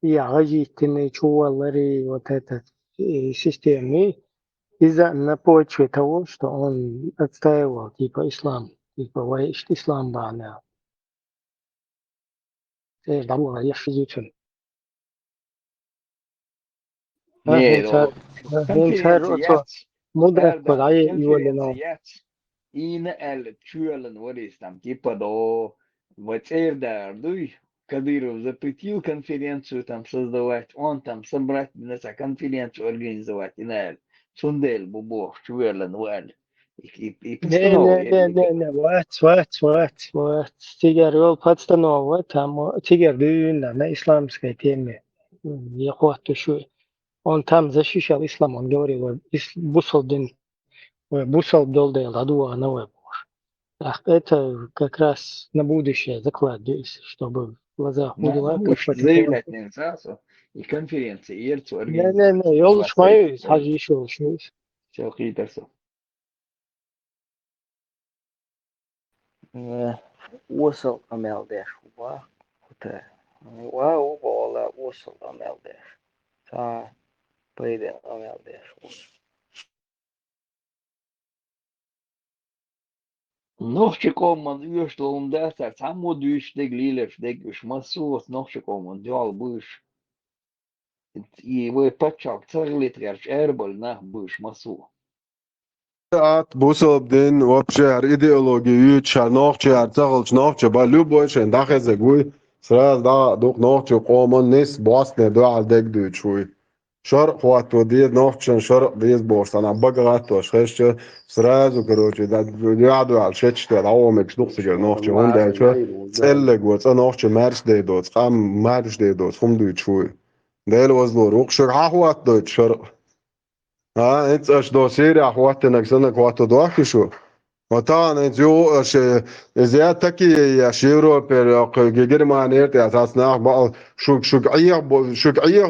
я агитины, чувалари, вот этот системы, из-за на почве того, что он отстаивал, типа, ислам, типа, воишь ислам бана. Это давно, я шизучен. Не, ну, Конференция мудрых подай его лено. Ine el чуялен варис там типа до вацерда дуй Кадыров запретил конференцию там создавать, он там собрать на конференцию организовать, и на Сундель Бубов чуялен валь и Не, вот, тигер его подстанова, там тигер дюйна на исламской теме, я хочу что. Он там защищал ислам, он говорил, бусал долдел, адуа новый бог. Это как раз на будущее заклад, чтобы в глазах удила. Заявлять на инициацию и конференции, и ельцу организовать. Не, я лучше мою, хожу еще лучше. Все, хитрство. وصل أمل داش ولا وصل أمل داش تا Payden amel der. Nohçekomman üyüştüğüm derser, tam o düştük lileştik, üşmasuz nohçekomman diyal büyüş. İyi bu paçak çarlitler erbol nah büyüş masu. Бусов ден вообще идеологию, чарнохче, арцахалч нохче, ба любой шен дахезе гуй, сразу да дух нохче комон нес басне дуал дек дучуй. شرق وقت وديت نوفتشن شرق ديت بورس انا بقرات وشخش سراز وكروتشي دا يعدو على شتش دا عوامك شنوخسجر نوفتشن وان دا شو تسألق وطا نوفتشن مارش دي دوت قام مارش دي دوت خم دوت شوي دا الوزلور وقشر حاحوات دوت شرق انت اش دو سيري حوات انك سنك وقت دوحكي شو وطبعا جو زيادة تكي شيرو Germaniert أساس بقى شجعية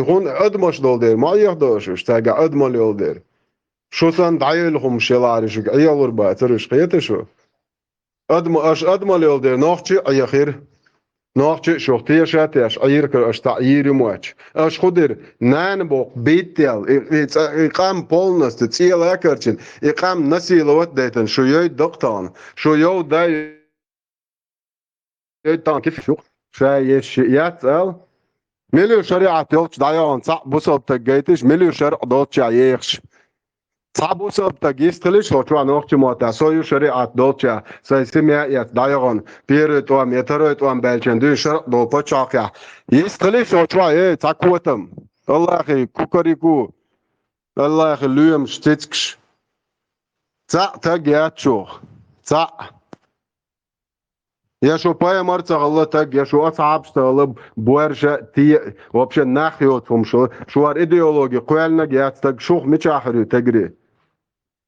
هون أدمش دولدير ما يقدرش اشتاق أدمل يولدير شو سان دعيلهم شلاري شجعية وربا ترش قيته شو أدمل يولدير نوختي أيخير نوختي شو تيشات أش أيركر أش تعيير موش أش خدر نان بوق بيتيل إقام بولنس تسيل أكرتين إقام نسيل وديتن شو يوي دقتان شو يو داي يتان كيف شو شايش يتسأل مليو شريعة يلتش دايان صعب بصب تجيتش مليو شرع دوتش عيخش صعب بصب تجيس تلش لو شو نوختي موتا سويو شريعة دوتش سيسمع يت دايان بيرت وام يترت وام بالشن دو شرع دو بتشاقيا يستلش لو شو إيه تاكوتم الله أخي كوكريكو الله أخي ليوم شتيتكش تجيات شو يا شو باي مرت غلطك يا شو أصعب اشتغل بورشة تي وبش ناخيوتهم شو إيديولوجي قوالنا جاتك شو مش آخر تجري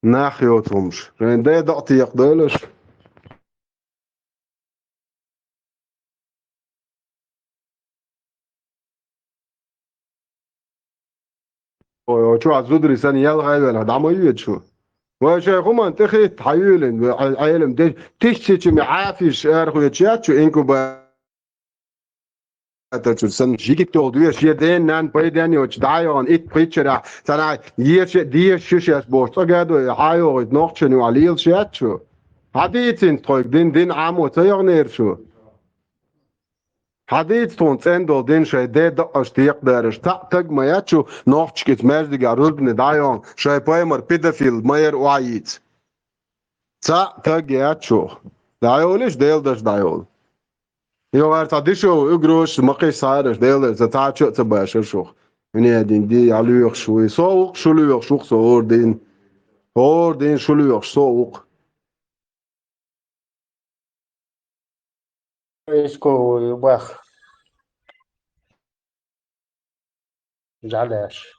ناخيوتهمش يعني ده ضغط يقدرش وشو عزودري سنة يلغي ولا دعمو يشو وشيخ هم انتخي تحيلن عيلم تشتي معافيش ارخو يتشاتشو انكو تاتشن جيك تولدو شيدين نان بيداني وتدايون ات بريتشرا تنا ديش شوشيس بوست اگادو هايو نوختشنو عليل شاتشو حديتين تروك دين عامو تيغنير شو حديت تون تندو دين شي ديد اشتيق دارش تاق ما ياتشو نوختشكيت مازديغا رولبن دايون شي بايمر بيدافيل ماير وايت تاق ياتشو دايولش ديلدش دايول يو ارتاديشو اجروش مقي صارش ديل زتاتشو تباشر شو من دي علوخ شوي سوق شلوخ شو اوردين شلوخ سوق إسكو يباخ جعلاش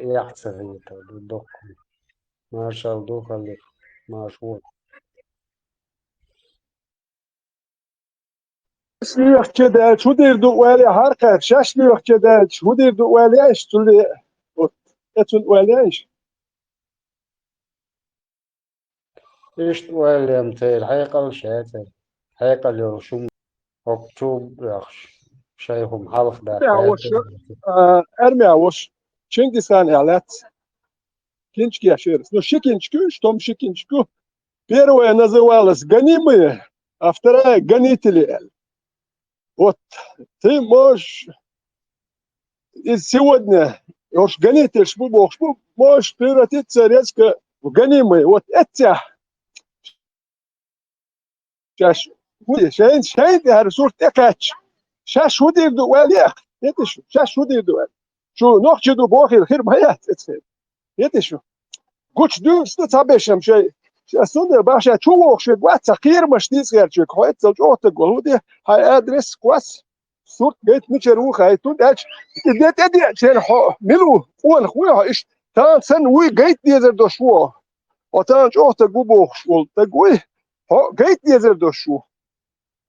يحسن دوك ما شاء الله خليك ما شو شليخ كده شو دير دو والي هاركر شليخ كده شو دير دو والي ايش تولي اتون والي ايش إيش ولا متى حيقل شاتي حيقل يرشم مكتوب يخش شيهم حرف ارمي عوش داخل ارمي عوش Чингисхан اعلات кинчки ашерс но шикинчку что шикинчку первая называлась гонимые а вторая гонители вот ты можешь сегодня уж гонитель можешь превратиться резко в гонимый вот это شاش ودي شاين هذا صورة إكاتش شاش ودي دواليخ يتشو شاش ودي دوال شو نوخشدو بوخي الخير بحيات اتخير يتشو قوش دو ستتابيشم شيء أصلا باشا شو وخشد واتسا خير مش تيسغير شو كويت زوجو تقول ودي هاي أدرس كواس صورة جيت نشروخ هاي توداش إديت أدي شين ملو قول خويا إيش تان سن وي جيت ديزر دوشوا وتان جو تقول بوخشول تقول جيت ديزر دوشوا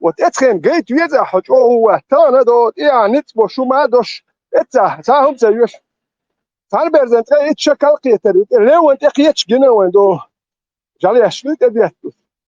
وتأتخن جيت يزح حج هو تانا دوت يعني تبو شو ما دوش اتزح ساهم سيوش فعل برزنت اتشكل قيتر لو انت قيتش جنا وين دو جالي اشليت اديت